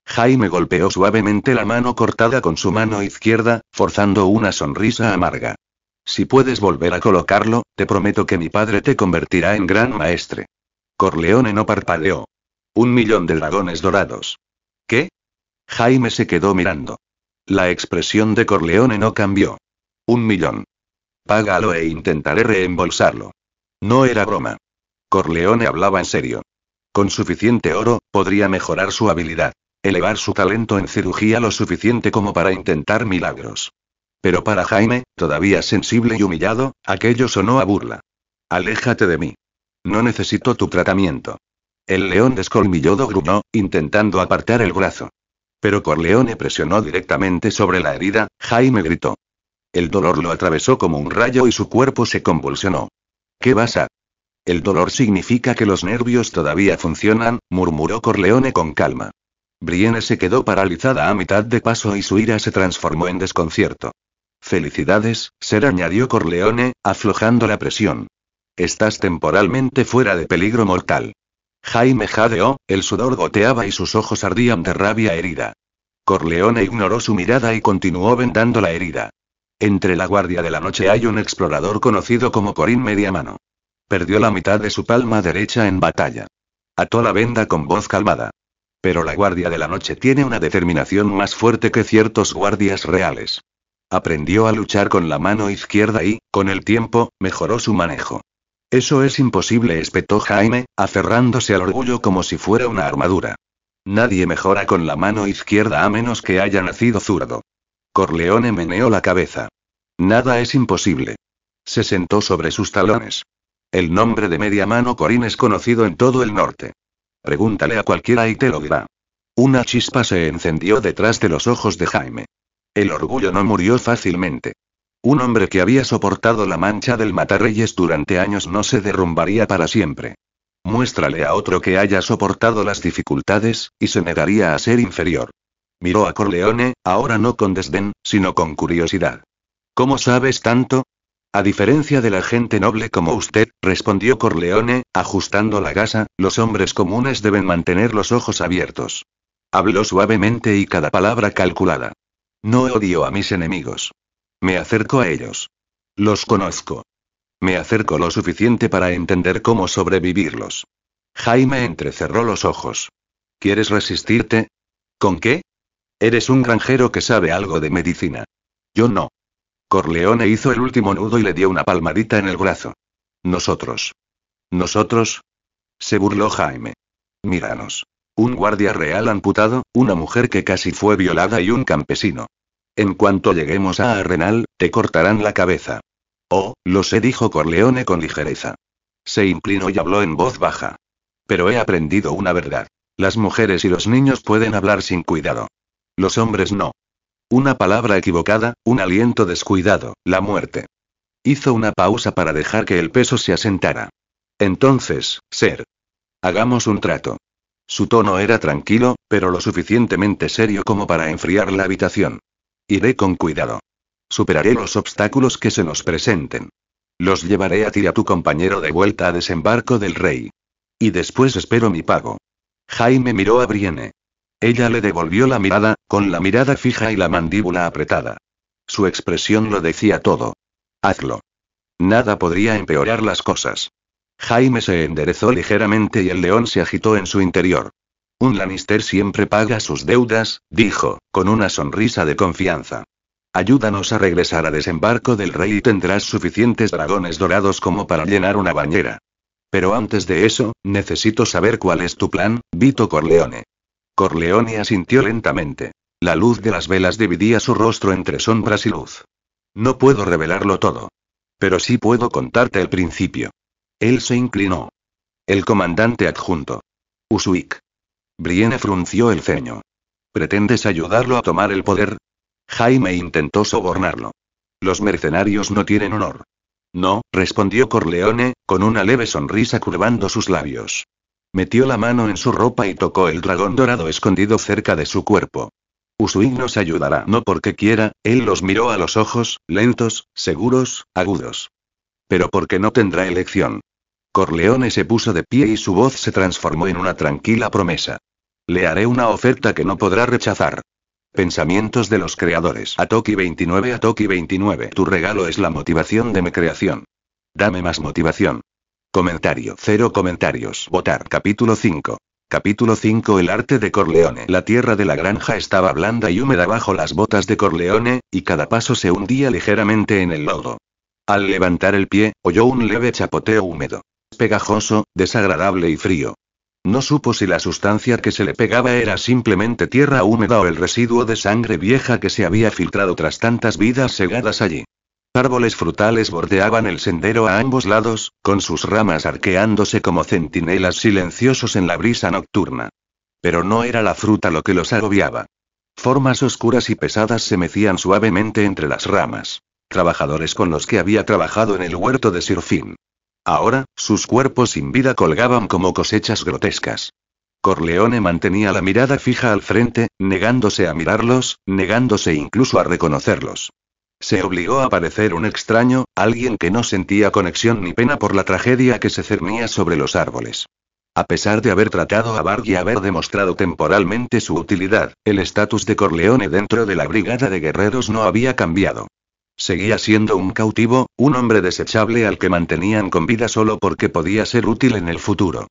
Jaime golpeó suavemente la mano cortada con su mano izquierda, forzando una sonrisa amarga. Si puedes volver a colocarlo, te prometo que mi padre te convertirá en gran maestre. Corleone no parpadeó. 1.000.000 de dragones dorados. ¿Qué? Jaime se quedó mirando. La expresión de Corleone no cambió. 1.000.000. Págalo e intentaré reembolsarlo. No era broma. Corleone hablaba en serio. Con suficiente oro, podría mejorar su habilidad. Elevar su talento en cirugía lo suficiente como para intentar milagros. Pero para Jaime, todavía sensible y humillado, aquello sonó a burla. Aléjate de mí. No necesito tu tratamiento. El león descolmillado gruñó, intentando apartar el brazo. Pero Corleone presionó directamente sobre la herida, Jaime gritó. El dolor lo atravesó como un rayo y su cuerpo se convulsionó. ¿Qué vas a? El dolor significa que los nervios todavía funcionan, murmuró Corleone con calma. Brienne se quedó paralizada a mitad de paso y su ira se transformó en desconcierto. Felicidades, Ser, añadió Corleone, aflojando la presión. Estás temporalmente fuera de peligro mortal. Jaime jadeó, el sudor goteaba y sus ojos ardían de rabia herida. Corleone ignoró su mirada y continuó vendando la herida. Entre la Guardia de la Noche hay un explorador conocido como Corín Mediamano. Perdió la mitad de su palma derecha en batalla. Ató la venda con voz calmada. Pero la Guardia de la Noche tiene una determinación más fuerte que ciertos guardias reales. Aprendió a luchar con la mano izquierda y, con el tiempo, mejoró su manejo. Eso es imposible, espetó Jaime, aferrándose al orgullo como si fuera una armadura. Nadie mejora con la mano izquierda a menos que haya nacido zurdo. Corleone meneó la cabeza. Nada es imposible. Se sentó sobre sus talones. El nombre de Mediamano Corín es conocido en todo el norte. Pregúntale a cualquiera y te lo dirá. Una chispa se encendió detrás de los ojos de Jaime. El orgullo no murió fácilmente. Un hombre que había soportado la mancha del Matarreyes durante años no se derrumbaría para siempre. Muéstrale a otro que haya soportado las dificultades, y se negaría a ser inferior. Miró a Corleone, ahora no con desdén, sino con curiosidad. ¿Cómo sabes tanto? A diferencia de la gente noble como usted, respondió Corleone, ajustando la gasa, los hombres comunes deben mantener los ojos abiertos. Habló suavemente y cada palabra calculada. No odio a mis enemigos. Me acerco a ellos. Los conozco. Me acerco lo suficiente para entender cómo sobrevivirlos. Jaime entrecerró los ojos. ¿Quieres resistirte? ¿Con qué? Eres un granjero que sabe algo de medicina. Yo no. Corleone hizo el último nudo y le dio una palmadita en el brazo. Nosotros. ¿Nosotros? Se burló Jaime. Míranos. Un guardia real amputado, una mujer que casi fue violada y un campesino. En cuanto lleguemos a Arenal, te cortarán la cabeza. Oh, lo sé, dijo Corleone con ligereza. Se inclinó y habló en voz baja. Pero he aprendido una verdad. Las mujeres y los niños pueden hablar sin cuidado. Los hombres no. Una palabra equivocada, un aliento descuidado, la muerte. Hizo una pausa para dejar que el peso se asentara. Entonces, Ser. Hagamos un trato. Su tono era tranquilo, pero lo suficientemente serio como para enfriar la habitación. Iré con cuidado. Superaré los obstáculos que se nos presenten. Los llevaré a ti y a tu compañero de vuelta a Desembarco del Rey. Y después espero mi pago. Jaime miró a Brienne. Ella le devolvió la mirada, con la mirada fija y la mandíbula apretada. Su expresión lo decía todo. Hazlo. Nada podría empeorar las cosas. Jaime se enderezó ligeramente y el león se agitó en su interior. Un Lannister siempre paga sus deudas, dijo, con una sonrisa de confianza. Ayúdanos a regresar a Desembarco del Rey y tendrás suficientes dragones dorados como para llenar una bañera. Pero antes de eso, necesito saber cuál es tu plan, Vito Corleone. Corleone asintió lentamente. La luz de las velas dividía su rostro entre sombras y luz. No puedo revelarlo todo. Pero sí puedo contarte el principio. Él se inclinó. El comandante adjunto. Usuik. Brienne frunció el ceño. ¿Pretendes ayudarlo a tomar el poder? Jaime intentó sobornarlo. Los mercenarios no tienen honor. No, respondió Corleone, con una leve sonrisa curvando sus labios. Metió la mano en su ropa y tocó el dragón dorado escondido cerca de su cuerpo. Usuik nos ayudará no porque quiera, él los miró a los ojos, lentos, seguros, agudos. Pero porque no tendrá elección. Corleone se puso de pie y su voz se transformó en una tranquila promesa. Le haré una oferta que no podrá rechazar. Pensamientos de los creadores. Atoki 29. Atoki 29. Tu regalo es la motivación de mi creación. Dame más motivación. Comentario. 0 comentarios. Votar. Capítulo 5. Capítulo 5. El arte de Corleone. La tierra de la granja estaba blanda y húmeda bajo las botas de Corleone, y cada paso se hundía ligeramente en el lodo. Al levantar el pie, oyó un leve chapoteo húmedo. Pegajoso, desagradable y frío. No supo si la sustancia que se le pegaba era simplemente tierra húmeda o el residuo de sangre vieja que se había filtrado tras tantas vidas segadas allí. Árboles frutales bordeaban el sendero a ambos lados, con sus ramas arqueándose como centinelas silenciosos en la brisa nocturna. Pero no era la fruta lo que los agobiaba. Formas oscuras y pesadas se mecían suavemente entre las ramas. Trabajadores con los que había trabajado en el huerto de Sir Finn. Ahora, sus cuerpos sin vida colgaban como cosechas grotescas. Corleone mantenía la mirada fija al frente, negándose a mirarlos, negándose incluso a reconocerlos. Se obligó a parecer un extraño, alguien que no sentía conexión ni pena por la tragedia que se cernía sobre los árboles. A pesar de haber tratado a Varg y haber demostrado temporalmente su utilidad, el estatus de Corleone dentro de la brigada de guerreros no había cambiado. Seguía siendo un cautivo, un hombre desechable al que mantenían con vida solo porque podía ser útil en el futuro.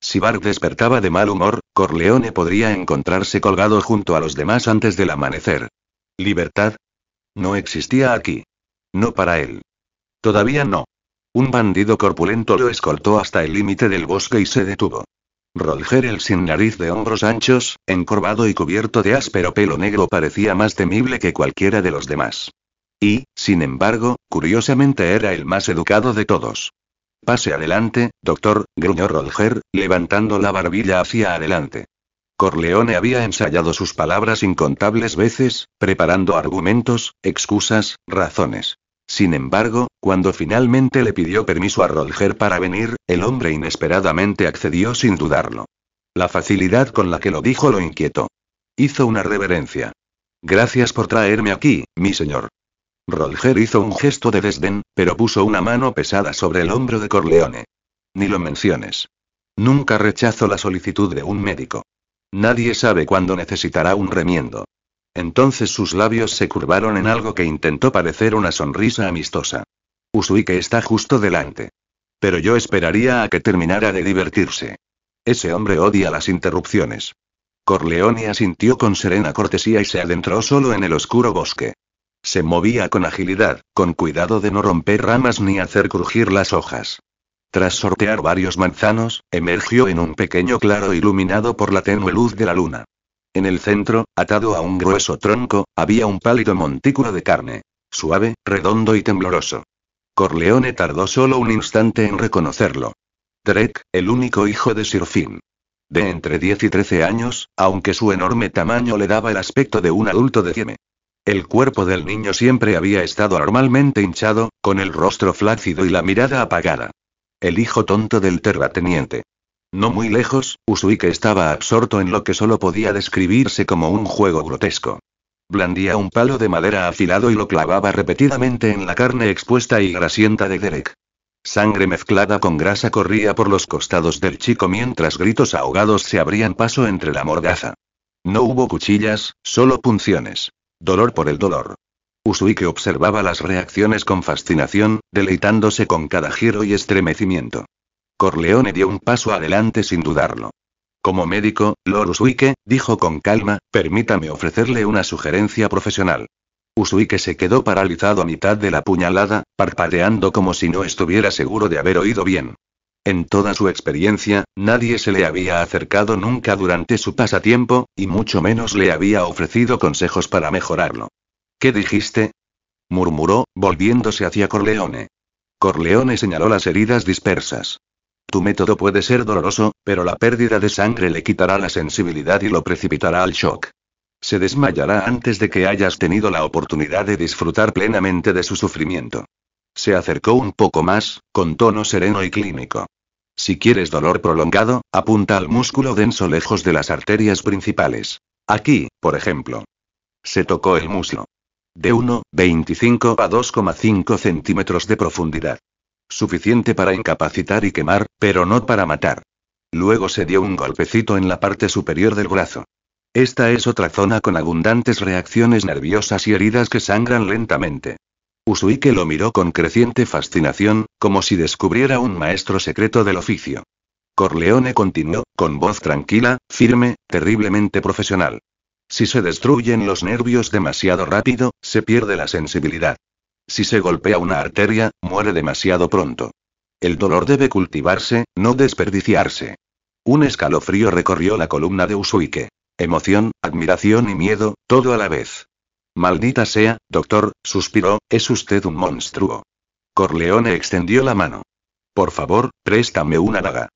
Si Varg despertaba de mal humor, Corleone podría encontrarse colgado junto a los demás antes del amanecer. ¿Libertad? No existía aquí. No para él. Todavía no. Un bandido corpulento lo escoltó hasta el límite del bosque y se detuvo. Rodger el sin nariz de hombros anchos, encorvado y cubierto de áspero pelo negro parecía más temible que cualquiera de los demás. Y, sin embargo, curiosamente era el más educado de todos. Pase adelante, doctor, gruñó Rodger, levantando la barbilla hacia adelante. Corleone había ensayado sus palabras incontables veces, preparando argumentos, excusas, razones. Sin embargo, cuando finalmente le pidió permiso a Rodger para venir, el hombre inesperadamente accedió sin dudarlo. La facilidad con la que lo dijo lo inquietó. Hizo una reverencia. Gracias por traerme aquí, mi señor. Rodger hizo un gesto de desdén, pero puso una mano pesada sobre el hombro de Corleone. Ni lo menciones. Nunca rechazo la solicitud de un médico. Nadie sabe cuándo necesitará un remiendo. Entonces sus labios se curvaron en algo que intentó parecer una sonrisa amistosa. Usuik está justo delante. Pero yo esperaría a que terminara de divertirse. Ese hombre odia las interrupciones. Corleone asintió con serena cortesía y se adentró solo en el oscuro bosque. Se movía con agilidad, con cuidado de no romper ramas ni hacer crujir las hojas. Tras sortear varios manzanos, emergió en un pequeño claro iluminado por la tenue luz de la luna. En el centro, atado a un grueso tronco, había un pálido montículo de carne. Suave, redondo y tembloroso. Corleone tardó solo un instante en reconocerlo. Derek, el único hijo de Sir Finn. De entre 10 y 13 años, aunque su enorme tamaño le daba el aspecto de un adulto de Cieme. El cuerpo del niño siempre había estado anormalmente hinchado, con el rostro flácido y la mirada apagada. El hijo tonto del terrateniente. No muy lejos, Usuike estaba absorto en lo que solo podía describirse como un juego grotesco. Blandía un palo de madera afilado y lo clavaba repetidamente en la carne expuesta y grasienta de Derek. Sangre mezclada con grasa corría por los costados del chico mientras gritos ahogados se abrían paso entre la mordaza. No hubo cuchillas, solo punciones. Dolor por el dolor. Usuike observaba las reacciones con fascinación, deleitándose con cada giro y estremecimiento. Corleone dio un paso adelante sin dudarlo. Como médico, Lord Usuike, dijo con calma, permítame ofrecerle una sugerencia profesional. Usuike se quedó paralizado a mitad de la puñalada, parpadeando como si no estuviera seguro de haber oído bien. En toda su experiencia, nadie se le había acercado nunca durante su pasatiempo, y mucho menos le había ofrecido consejos para mejorarlo. ¿Qué dijiste?, murmuró, volviéndose hacia Corleone. Corleone señaló las heridas dispersas. Tu método puede ser doloroso, pero la pérdida de sangre le quitará la sensibilidad y lo precipitará al shock. Se desmayará antes de que hayas tenido la oportunidad de disfrutar plenamente de su sufrimiento. Se acercó un poco más, con tono sereno y clínico. Si quieres dolor prolongado, apunta al músculo denso lejos de las arterias principales. Aquí, por ejemplo. Se tocó el muslo. De 1,25 a 2,5 centímetros de profundidad. Suficiente para incapacitar y quemar, pero no para matar. Luego se dio un golpecito en la parte superior del brazo. Esta es otra zona con abundantes reacciones nerviosas y heridas que sangran lentamente. Usuike lo miró con creciente fascinación, como si descubriera un maestro secreto del oficio. Corleone continuó, con voz tranquila, firme, terriblemente profesional. Si se destruyen los nervios demasiado rápido, se pierde la sensibilidad. Si se golpea una arteria, muere demasiado pronto. El dolor debe cultivarse, no desperdiciarse. Un escalofrío recorrió la columna de Usuike. Emoción, admiración y miedo, todo a la vez. Maldita sea, doctor, suspiró, es usted un monstruo. Corleone extendió la mano. Por favor, préstame una daga.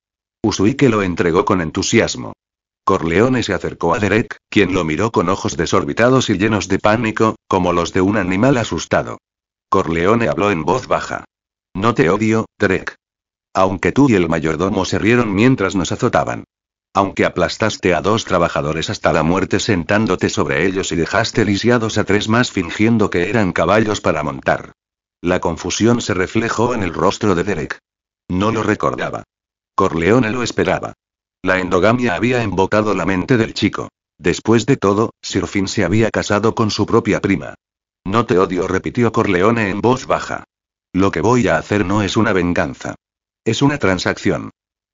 Usuike lo entregó con entusiasmo. Corleone se acercó a Derek, quien lo miró con ojos desorbitados y llenos de pánico, como los de un animal asustado. Corleone habló en voz baja. No te odio, Derek. Aunque tú y el mayordomo se rieron mientras nos azotaban. Aunque aplastaste a 2 trabajadores hasta la muerte sentándote sobre ellos y dejaste lisiados a 3 más fingiendo que eran caballos para montar. La confusión se reflejó en el rostro de Derek. No lo recordaba. Corleone lo esperaba. La endogamia había embotado la mente del chico. Después de todo, Sir Finn se había casado con su propia prima. No te odio, repitió Corleone en voz baja. Lo que voy a hacer no es una venganza. Es una transacción.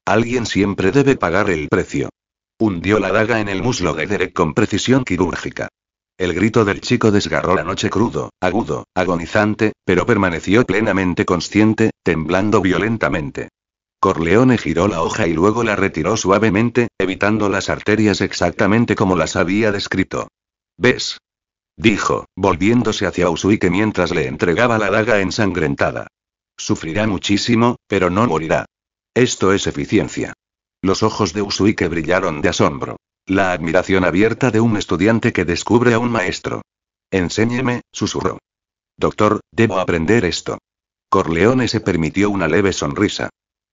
Alguien siempre debe pagar el precio. Hundió la daga en el muslo de Derek con precisión quirúrgica. El grito del chico desgarró la noche crudo, agudo, agonizante, pero permaneció plenamente consciente, temblando violentamente. Corleone giró la hoja y luego la retiró suavemente, evitando las arterias exactamente como las había descrito. ¿Ves?, dijo, volviéndose hacia Usuike mientras le entregaba la daga ensangrentada. Sufrirá muchísimo, pero no morirá. Esto es eficiencia. Los ojos de Usuike brillaron de asombro. La admiración abierta de un estudiante que descubre a un maestro. Enséñeme, susurró. Doctor, debo aprender esto. Corleone se permitió una leve sonrisa.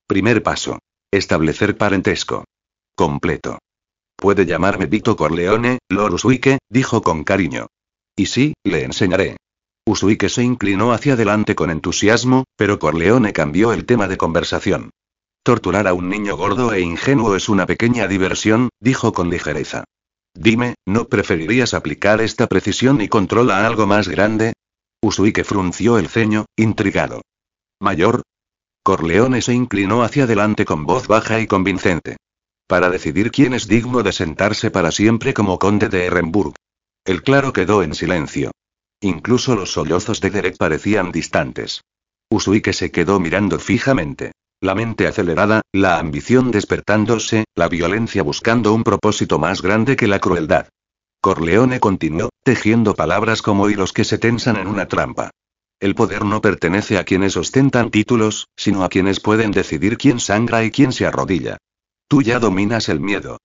Primer paso. Establecer parentesco. Completo. Puede llamarme Vito Corleone, Lord Usuike, dijo con cariño. Y sí, le enseñaré. Usuike se inclinó hacia adelante con entusiasmo, pero Corleone cambió el tema de conversación. Torturar a un niño gordo e ingenuo es una pequeña diversión, dijo con ligereza. Dime, ¿no preferirías aplicar esta precisión y control a algo más grande? Usuike frunció el ceño, intrigado. ¿Mayor? Corleone se inclinó hacia adelante con voz baja y convincente. Para decidir quién es digno de sentarse para siempre como conde de Ehrenburg. El claro quedó en silencio. Incluso los sollozos de Derek parecían distantes. Usuike se quedó mirando fijamente. La mente acelerada, la ambición despertándose, la violencia buscando un propósito más grande que la crueldad. Corleone continuó, tejiendo palabras como hilos que se tensan en una trampa. El poder no pertenece a quienes ostentan títulos, sino a quienes pueden decidir quién sangra y quién se arrodilla. Tú ya dominas el miedo.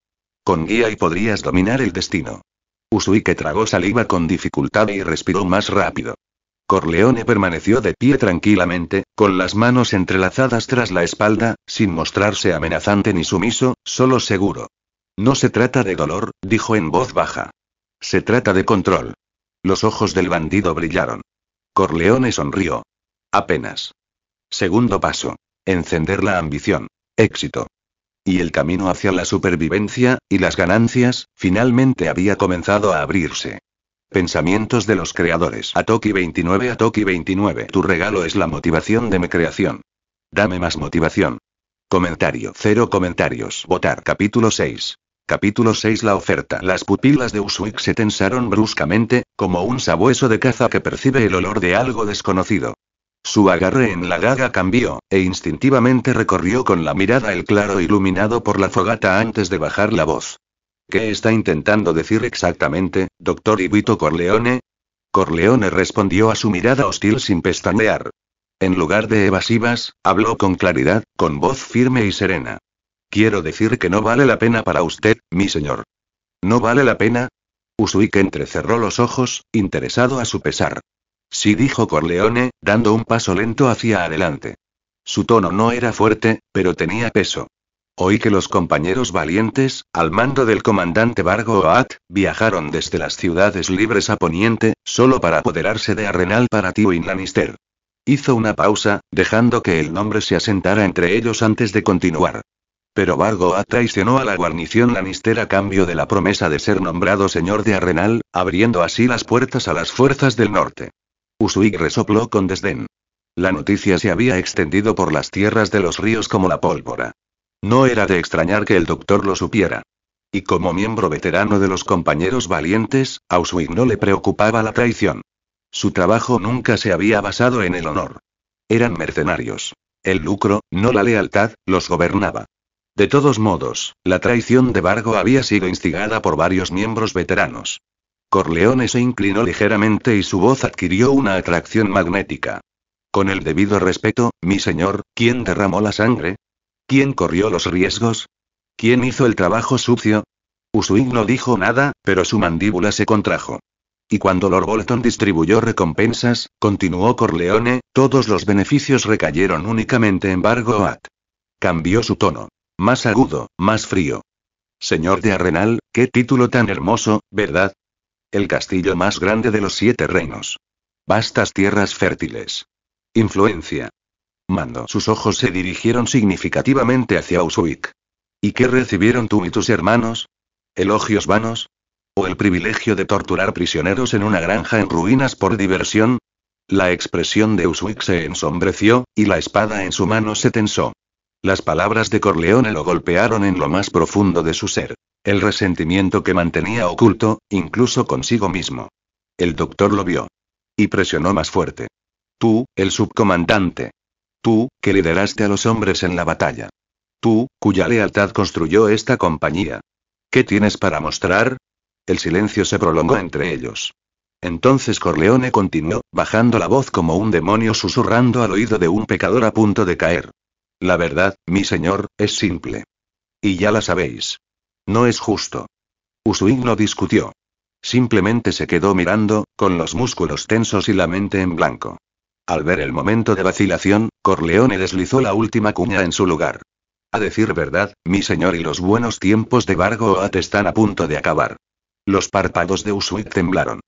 Con guía y podrías dominar el destino. Usuike tragó saliva con dificultad y respiró más rápido. Corleone permaneció de pie tranquilamente, con las manos entrelazadas tras la espalda, sin mostrarse amenazante ni sumiso, solo seguro. No se trata de dolor, dijo en voz baja. Se trata de control. Los ojos del bandido brillaron. Corleone sonrió. Apenas. Segundo paso. Encender la ambición. Éxito. Y el camino hacia la supervivencia, y las ganancias, finalmente había comenzado a abrirse. Pensamientos de los creadores. Atoki 29. Atoki 29. Tu regalo es la motivación de mi creación. Dame más motivación. Comentario. 0 comentarios. Votar. Capítulo 6. Capítulo 6. La oferta. Las pupilas de Usuik se tensaron bruscamente, como un sabueso de caza que percibe el olor de algo desconocido. Su agarre en la daga cambió, e instintivamente recorrió con la mirada el claro iluminado por la fogata antes de bajar la voz. ¿Qué está intentando decir exactamente, doctor Ibito Corleone? Corleone respondió a su mirada hostil sin pestañear. En lugar de evasivas, habló con claridad, con voz firme y serena. Quiero decir que no vale la pena para usted, mi señor. ¿No vale la pena? Usuike entrecerró los ojos, interesado a su pesar. Sí, dijo Corleone, dando un paso lento hacia adelante. Su tono no era fuerte, pero tenía peso. Oí que los compañeros valientes, al mando del comandante Vargo Oat, viajaron desde las ciudades libres a Poniente, solo para apoderarse de Arenal para Tywin Lannister. Hizo una pausa, dejando que el nombre se asentara entre ellos antes de continuar. Pero Vargo Oat traicionó a la guarnición Lannister a cambio de la promesa de ser nombrado señor de Arenal, abriendo así las puertas a las fuerzas del norte. Usuik resopló con desdén. La noticia se había extendido por las tierras de los ríos como la pólvora. No era de extrañar que el doctor lo supiera. Y como miembro veterano de los compañeros valientes, a Usuik no le preocupaba la traición. Su trabajo nunca se había basado en el honor. Eran mercenarios. El lucro, no la lealtad, los gobernaba. De todos modos, la traición de Vargo había sido instigada por varios miembros veteranos. Corleone se inclinó ligeramente y su voz adquirió una atracción magnética. Con el debido respeto, mi señor, ¿quién derramó la sangre? ¿Quién corrió los riesgos? ¿Quién hizo el trabajo sucio? Usuik no dijo nada, pero su mandíbula se contrajo. Y cuando Lord Bolton distribuyó recompensas, continuó Corleone, todos los beneficios recayeron únicamente en Vargo Oat. Cambió su tono. Más agudo, más frío. Señor de Arenal, qué título tan hermoso, ¿verdad? El castillo más grande de los 7 reinos. Vastas tierras fértiles. Influencia. Mando. Sus ojos se dirigieron significativamente hacia Usuik. ¿Y qué recibieron tú y tus hermanos? ¿Elogios vanos? ¿O el privilegio de torturar prisioneros en una granja en ruinas por diversión? La expresión de Usuik se ensombreció, y la espada en su mano se tensó. Las palabras de Corleone lo golpearon en lo más profundo de su ser. El resentimiento que mantenía oculto, incluso consigo mismo. El doctor lo vio. Y presionó más fuerte. Tú, el subcomandante. Tú, que lideraste a los hombres en la batalla. Tú, cuya lealtad construyó esta compañía. ¿Qué tienes para mostrar? El silencio se prolongó entre ellos. Entonces Corleone continuó, bajando la voz como un demonio susurrando al oído de un pecador a punto de caer. La verdad, mi señor, es simple. Y ya la sabéis. No es justo. Usuik no discutió. Simplemente se quedó mirando, con los músculos tensos y la mente en blanco. Al ver el momento de vacilación, Corleone deslizó la última cuña en su lugar. A decir verdad, mi señor, y los buenos tiempos de Vargo Oat están a punto de acabar. Los párpados de Usuik temblaron.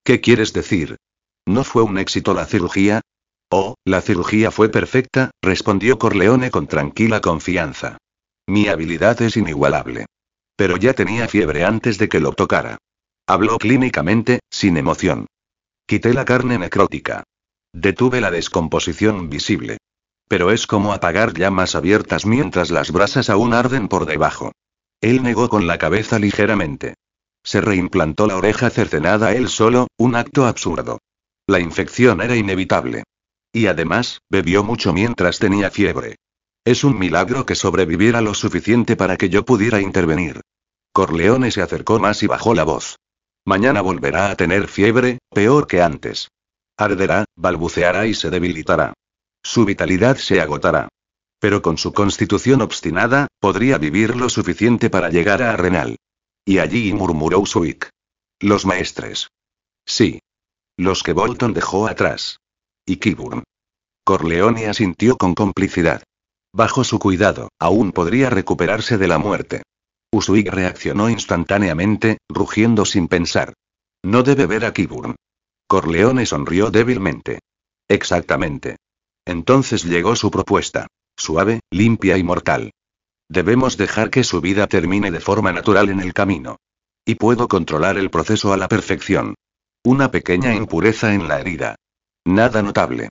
¿Qué quieres decir? ¿No fue un éxito la cirugía? Oh, la cirugía fue perfecta, respondió Corleone con tranquila confianza. Mi habilidad es inigualable. Pero ya tenía fiebre antes de que lo tocara. Habló clínicamente, sin emoción. Quité la carne necrótica. Detuve la descomposición visible. Pero es como apagar llamas abiertas mientras las brasas aún arden por debajo. Él negó con la cabeza ligeramente. Se reimplantó la oreja cercenada él solo, un acto absurdo. La infección era inevitable. Y además, bebió mucho mientras tenía fiebre. Es un milagro que sobreviviera lo suficiente para que yo pudiera intervenir. Corleone se acercó más y bajó la voz. Mañana volverá a tener fiebre, peor que antes. Arderá, balbuceará y se debilitará. Su vitalidad se agotará. Pero con su constitución obstinada, podría vivir lo suficiente para llegar a Arenal. Y allí murmuró Usuik. Los maestres. Sí. Los que Bolton dejó atrás. Y Kilburn. Corleone asintió con complicidad. Bajo su cuidado, aún podría recuperarse de la muerte. Usuik reaccionó instantáneamente, rugiendo sin pensar. No debe ver a Kilburn. Corleone sonrió débilmente. Exactamente. Entonces llegó su propuesta. Suave, limpia y mortal. Debemos dejar que su vida termine de forma natural en el camino. Y puedo controlar el proceso a la perfección. Una pequeña impureza en la herida. Nada notable.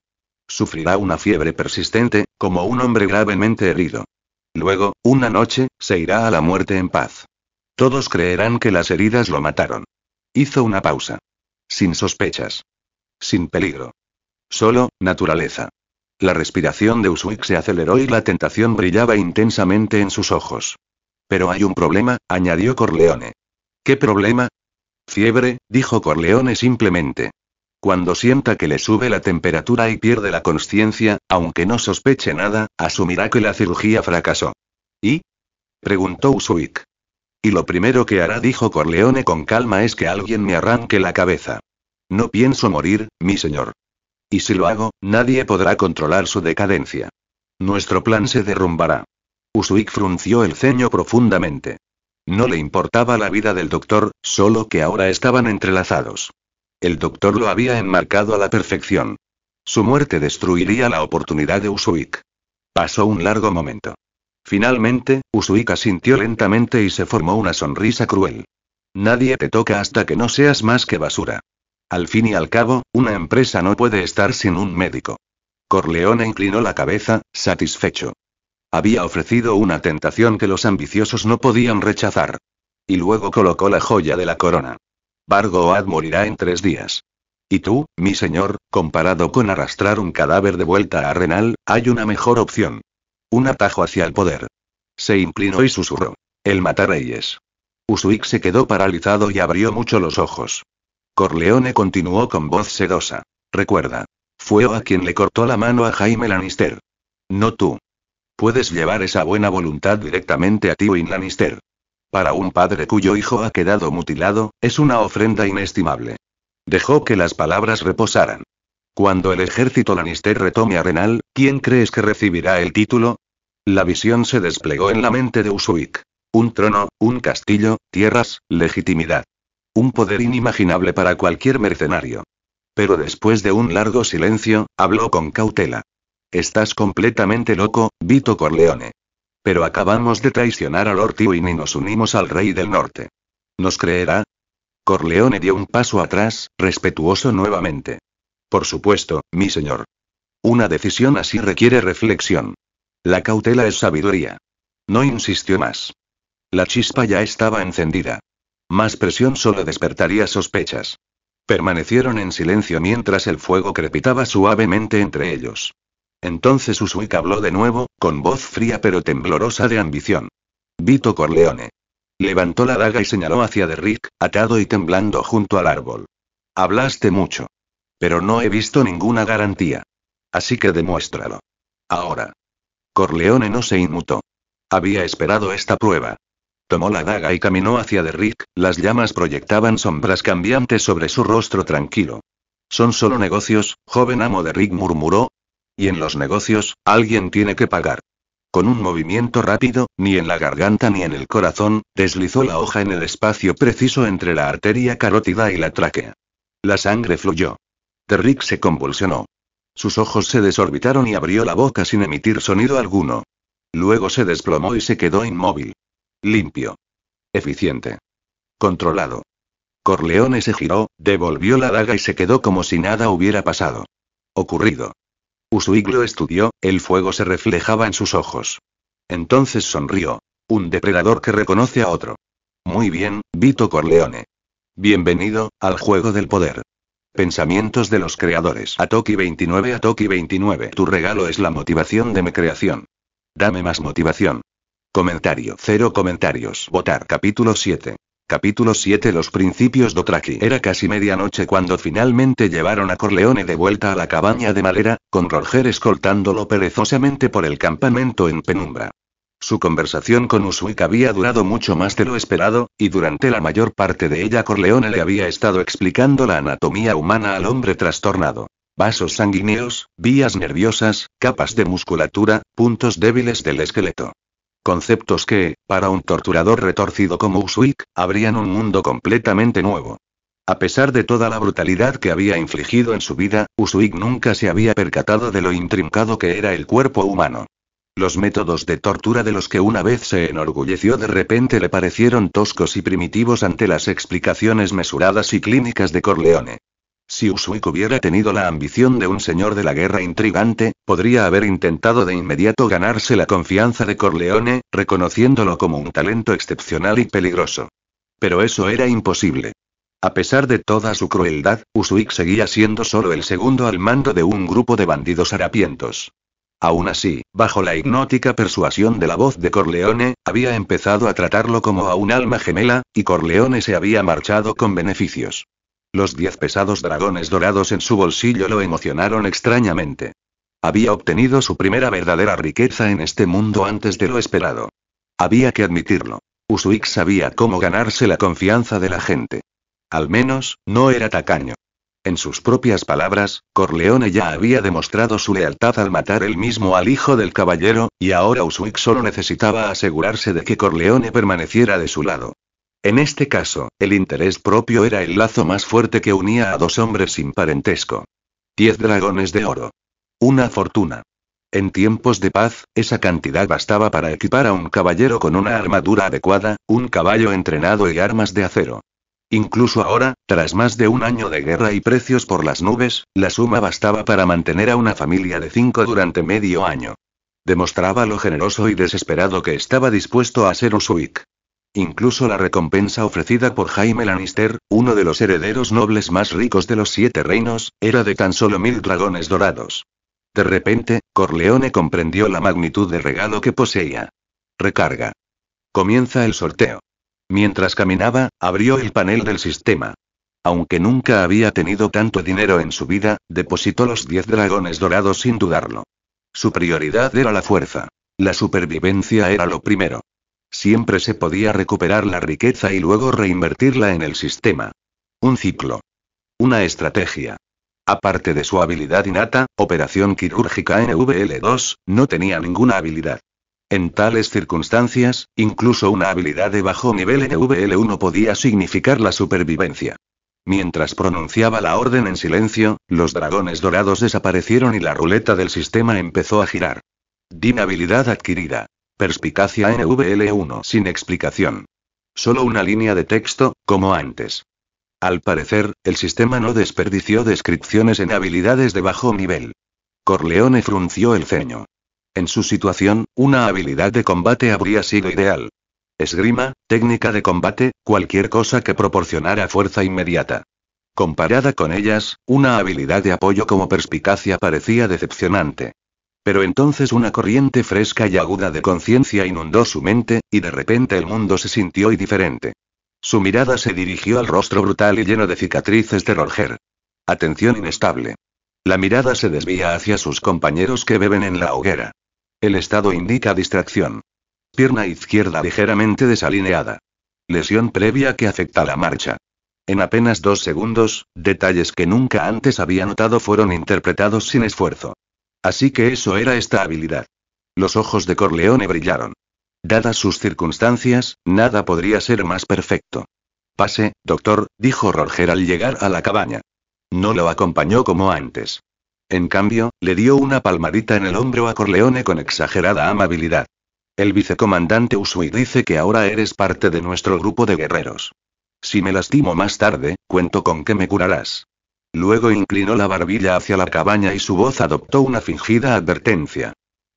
Sufrirá una fiebre persistente, como un hombre gravemente herido. Luego, una noche, se irá a la muerte en paz. Todos creerán que las heridas lo mataron. Hizo una pausa. Sin sospechas. Sin peligro. Solo, naturaleza. La respiración de Usuik se aceleró y la tentación brillaba intensamente en sus ojos. Pero hay un problema, añadió Corleone. ¿Qué problema? Fiebre, dijo Corleone simplemente. Cuando sienta que le sube la temperatura y pierde la consciencia, aunque no sospeche nada, asumirá que la cirugía fracasó. ¿Y? Preguntó Usuik. Y lo primero que hará, dijo Corleone con calma, es que alguien me arranque la cabeza. No pienso morir, mi señor. Y si lo hago, nadie podrá controlar su decadencia. Nuestro plan se derrumbará. Usuik frunció el ceño profundamente. No le importaba la vida del doctor, solo que ahora estaban entrelazados. El doctor lo había enmarcado a la perfección. Su muerte destruiría la oportunidad de Usuik. Pasó un largo momento. Finalmente, Usuik asintió lentamente y se formó una sonrisa cruel. Nadie te toca hasta que no seas más que basura. Al fin y al cabo, una empresa no puede estar sin un médico. Corleone inclinó la cabeza, satisfecho. Había ofrecido una tentación que los ambiciosos no podían rechazar. Y luego colocó la joya de la corona. Bargoad morirá en 3 días. Y tú, mi señor, comparado con arrastrar un cadáver de vuelta a Arenal, hay una mejor opción. Un atajo hacia el poder. Se inclinó y susurró. El matarreyes. Usuik se quedó paralizado y abrió mucho los ojos. Corleone continuó con voz sedosa. Recuerda. Fue a quien le cortó la mano a Jaime Lannister. No tú. Puedes llevar esa buena voluntad directamente a Tywin Lannister. Para un padre cuyo hijo ha quedado mutilado, es una ofrenda inestimable. Dejó que las palabras reposaran. Cuando el ejército Lannister retome Arenal, ¿quién crees que recibirá el título? La visión se desplegó en la mente de Usuik. Un trono, un castillo, tierras, legitimidad. Un poder inimaginable para cualquier mercenario. Pero después de un largo silencio, habló con cautela. Estás completamente loco, Vito Corleone. Pero acabamos de traicionar a Lord Tywin y nos unimos al Rey del Norte. ¿Nos creerá? Corleone dio un paso atrás, respetuoso nuevamente. Por supuesto, mi señor. Una decisión así requiere reflexión. La cautela es sabiduría. No insistió más. La chispa ya estaba encendida. Más presión solo despertaría sospechas. Permanecieron en silencio mientras el fuego crepitaba suavemente entre ellos. Entonces Usuik habló de nuevo, con voz fría pero temblorosa de ambición. Vito Corleone. Levantó la daga y señaló hacia Derrick, atado y temblando junto al árbol. Hablaste mucho. Pero no he visto ninguna garantía. Así que demuéstralo. Ahora. Corleone no se inmutó. Había esperado esta prueba. Tomó la daga y caminó hacia Derrick, las llamas proyectaban sombras cambiantes sobre su rostro tranquilo. Son solo negocios, joven amo, Derrick murmuró. Y en los negocios, alguien tiene que pagar. Con un movimiento rápido, ni en la garganta ni en el corazón, deslizó la hoja en el espacio preciso entre la arteria carótida y la tráquea. La sangre fluyó. Derrick se convulsionó. Sus ojos se desorbitaron y abrió la boca sin emitir sonido alguno. Luego se desplomó y se quedó inmóvil. Limpio. Eficiente. Controlado. Corleone se giró, devolvió la daga y se quedó como si nada hubiera pasado. Ocurrido. Usuik lo estudió, el fuego se reflejaba en sus ojos. Entonces sonrió. Un depredador que reconoce a otro. Muy bien, Vito Corleone. Bienvenido, al juego del poder. Pensamientos de los creadores. Atoki 29. Atoki 29. Tu regalo es la motivación de mi creación. Dame más motivación. Comentario. 0 comentarios. Votar. Capítulo 7. Capítulo 7. Los principios Dothraki. Era casi medianoche cuando finalmente llevaron a Corleone de vuelta a la cabaña de madera, con Roger escoltándolo perezosamente por el campamento en penumbra. Su conversación con Uswick había durado mucho más de lo esperado, y durante la mayor parte de ella Corleone le había estado explicando la anatomía humana al hombre trastornado. Vasos sanguíneos, vías nerviosas, capas de musculatura, puntos débiles del esqueleto. Conceptos que, para un torturador retorcido como Uswick, abrían un mundo completamente nuevo. A pesar de toda la brutalidad que había infligido en su vida, Uswick nunca se había percatado de lo intrincado que era el cuerpo humano. Los métodos de tortura de los que una vez se enorgulleció de repente le parecieron toscos y primitivos ante las explicaciones mesuradas y clínicas de Corleone. Si Uswick hubiera tenido la ambición de un señor de la guerra intrigante, podría haber intentado de inmediato ganarse la confianza de Corleone, reconociéndolo como un talento excepcional y peligroso. Pero eso era imposible. A pesar de toda su crueldad, Uswick seguía siendo solo el segundo al mando de un grupo de bandidos harapientos. Aún así, bajo la hipnótica persuasión de la voz de Corleone, había empezado a tratarlo como a un alma gemela, y Corleone se había marchado con beneficios. Los 10 pesados dragones dorados en su bolsillo lo emocionaron extrañamente. Había obtenido su primera verdadera riqueza en este mundo antes de lo esperado. Había que admitirlo. Uswick sabía cómo ganarse la confianza de la gente. Al menos, no era tacaño. En sus propias palabras, Corleone ya había demostrado su lealtad al matar él mismo al hijo del caballero, y ahora Uswick solo necesitaba asegurarse de que Corleone permaneciera de su lado. En este caso, el interés propio era el lazo más fuerte que unía a dos hombres sin parentesco. 10 dragones de oro. Una fortuna. En tiempos de paz, esa cantidad bastaba para equipar a un caballero con una armadura adecuada, un caballo entrenado y armas de acero. Incluso ahora, tras más de un año de guerra y precios por las nubes, la suma bastaba para mantener a una familia de 5 durante medio año. Demostraba lo generoso y desesperado que estaba dispuesto a ser Uswick. Incluso la recompensa ofrecida por Jaime Lannister, uno de los herederos nobles más ricos de los 7 reinos, era de tan solo 1000 dragones dorados. De repente, Corleone comprendió la magnitud del regalo que poseía. Recarga. Comienza el sorteo. Mientras caminaba, abrió el panel del sistema. Aunque nunca había tenido tanto dinero en su vida, depositó los 10 dragones dorados sin dudarlo. Su prioridad era la fuerza. La supervivencia era lo primero. Siempre se podía recuperar la riqueza y luego reinvertirla en el sistema. Un ciclo. Una estrategia. Aparte de su habilidad innata, operación quirúrgica NVL2, no tenía ninguna habilidad. En tales circunstancias, incluso una habilidad de bajo nivel NVL1 podía significar la supervivencia. Mientras pronunciaba la orden en silencio, los dragones dorados desaparecieron y la ruleta del sistema empezó a girar. DIN habilidad adquirida. Perspicacia NVL1 sin explicación. Solo una línea de texto, como antes. Al parecer, el sistema no desperdició descripciones en habilidades de bajo nivel. Corleone frunció el ceño. En su situación, una habilidad de combate habría sido ideal. Esgrima, técnica de combate, cualquier cosa que proporcionara fuerza inmediata. Comparada con ellas, una habilidad de apoyo como perspicacia parecía decepcionante. Pero entonces una corriente fresca y aguda de conciencia inundó su mente, y de repente el mundo se sintió diferente. Su mirada se dirigió al rostro brutal y lleno de cicatrices de Roger. Atención inestable. La mirada se desvía hacia sus compañeros que beben en la hoguera. El estado indica distracción. Pierna izquierda ligeramente desalineada. Lesión previa que afecta la marcha. En apenas 2 segundos, detalles que nunca antes había notado fueron interpretados sin esfuerzo. Así que eso era esta habilidad. Los ojos de Corleone brillaron. Dadas sus circunstancias, nada podría ser más perfecto. Pase, doctor, dijo Roger al llegar a la cabaña. No lo acompañó como antes. En cambio, le dio una palmadita en el hombro a Corleone con exagerada amabilidad. El vicecomandante Uswick dice que ahora eres parte de nuestro grupo de guerreros. Si me lastimo más tarde, cuento con que me curarás. Luego inclinó la barbilla hacia la cabaña y su voz adoptó una fingida advertencia.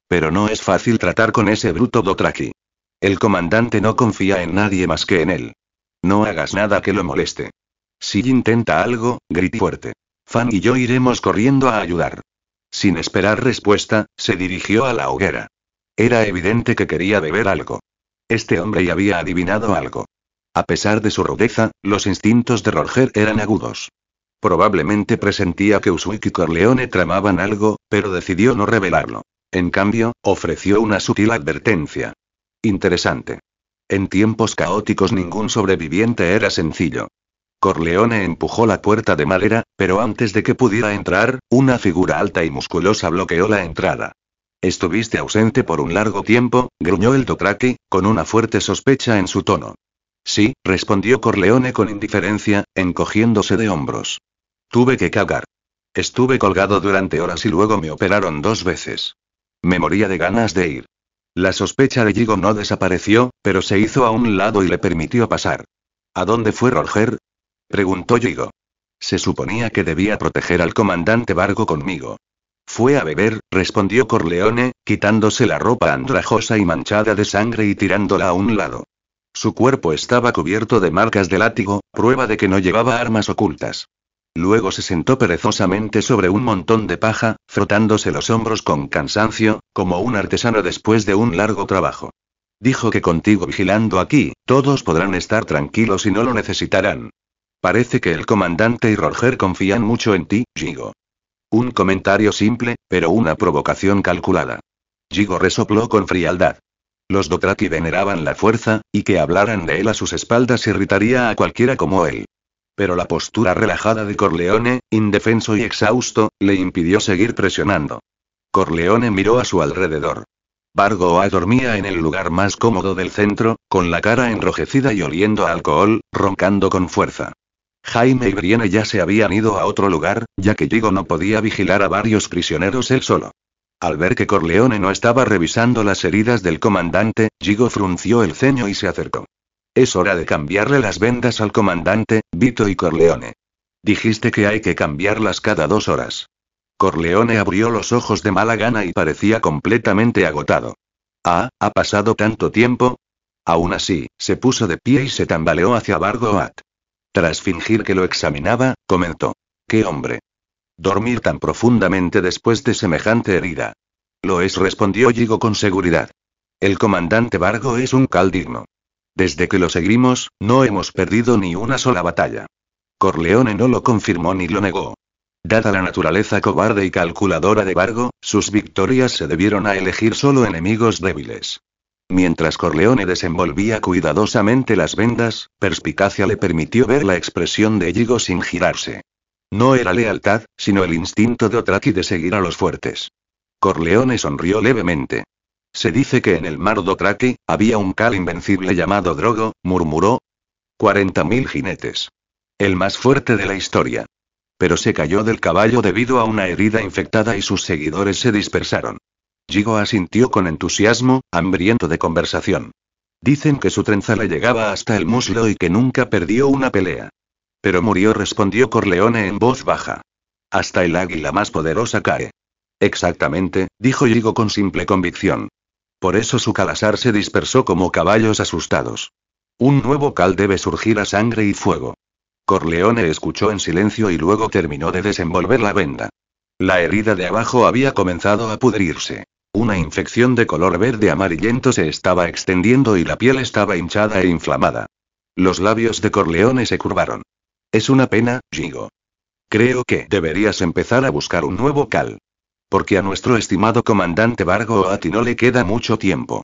Pero no es fácil tratar con ese bruto Dothraki. El comandante no confía en nadie más que en él. No hagas nada que lo moleste. Si intenta algo, grite fuerte. Fan y yo iremos corriendo a ayudar. Sin esperar respuesta, se dirigió a la hoguera. Era evidente que quería beber algo. Este hombre ya había adivinado algo. A pesar de su rudeza, los instintos de Roger eran agudos. Probablemente presentía que Usyk y Corleone tramaban algo, pero decidió no revelarlo. En cambio, ofreció una sutil advertencia. Interesante. En tiempos caóticos ningún sobreviviente era sencillo. Corleone empujó la puerta de madera, pero antes de que pudiera entrar, una figura alta y musculosa bloqueó la entrada. Estuviste ausente por un largo tiempo, gruñó el Dothraki, con una fuerte sospecha en su tono. Sí, respondió Corleone con indiferencia, encogiéndose de hombros. Tuve que cagar. Estuve colgado durante horas y luego me operaron 2 veces. Me moría de ganas de ir. La sospecha de Yigo no desapareció, pero se hizo a un lado y le permitió pasar. ¿A dónde fue Roger?, preguntó Yigo. Se suponía que debía proteger al comandante Vargo conmigo. Fue a beber, respondió Corleone, quitándose la ropa andrajosa y manchada de sangre y tirándola a un lado. Su cuerpo estaba cubierto de marcas de látigo, prueba de que no llevaba armas ocultas. Luego se sentó perezosamente sobre un montón de paja, frotándose los hombros con cansancio, como un artesano después de un largo trabajo. Dijo que contigo vigilando aquí, todos podrán estar tranquilos y no lo necesitarán. Parece que el comandante y Roger confían mucho en ti, Yigo. Un comentario simple, pero una provocación calculada. Yigo resopló con frialdad. Los Dothraki veneraban la fuerza, y que hablaran de él a sus espaldas irritaría a cualquiera como él. Pero la postura relajada de Corleone, indefenso y exhausto, le impidió seguir presionando. Corleone miró a su alrededor. Vargo dormía en el lugar más cómodo del centro, con la cara enrojecida y oliendo a alcohol, roncando con fuerza. Jaime y Brienne ya se habían ido a otro lugar, ya que Yigo no podía vigilar a varios prisioneros él solo. Al ver que Corleone no estaba revisando las heridas del comandante, Yigo frunció el ceño y se acercó. Es hora de cambiarle las vendas al comandante, Vito y Corleone. Dijiste que hay que cambiarlas cada 2 horas. Corleone abrió los ojos de mala gana y parecía completamente agotado. ¿Ha pasado tanto tiempo? Aún así, se puso de pie y se tambaleó hacia Vargo. Tras fingir que lo examinaba, comentó. ¡Qué hombre! Dormir tan profundamente después de semejante herida. Lo es, respondió Yigo con seguridad. El comandante Vargo es un cal digno. Desde que lo seguimos, no hemos perdido ni una sola batalla. Corleone no lo confirmó ni lo negó. Dada la naturaleza cobarde y calculadora de Vargo, sus victorias se debieron a elegir solo enemigos débiles. Mientras Corleone desenvolvía cuidadosamente las vendas, perspicacia le permitió ver la expresión de Yigo sin girarse. No era lealtad, sino el instinto de Dothraki de seguir a los fuertes. Corleone sonrió levemente. Se dice que en el mar Dothraki, había un cal invencible llamado Drogo, murmuró. 40.000 jinetes. El más fuerte de la historia. Pero se cayó del caballo debido a una herida infectada y sus seguidores se dispersaron. Yigo asintió con entusiasmo, hambriento de conversación. Dicen que su trenza le llegaba hasta el muslo y que nunca perdió una pelea. Pero murió, respondió Corleone en voz baja. Hasta el águila más poderosa cae. Exactamente, dijo Yigo con simple convicción. Por eso su calasar se dispersó como caballos asustados. Un nuevo cal debe surgir a sangre y fuego. Corleone escuchó en silencio y luego terminó de desenvolver la venda. La herida de abajo había comenzado a pudrirse. Una infección de color verde amarillento se estaba extendiendo y la piel estaba hinchada e inflamada. Los labios de Corleone se curvaron. Es una pena, Yigo. Creo que deberías empezar a buscar un nuevo cal. Porque a nuestro estimado comandante Vargo no le queda mucho tiempo.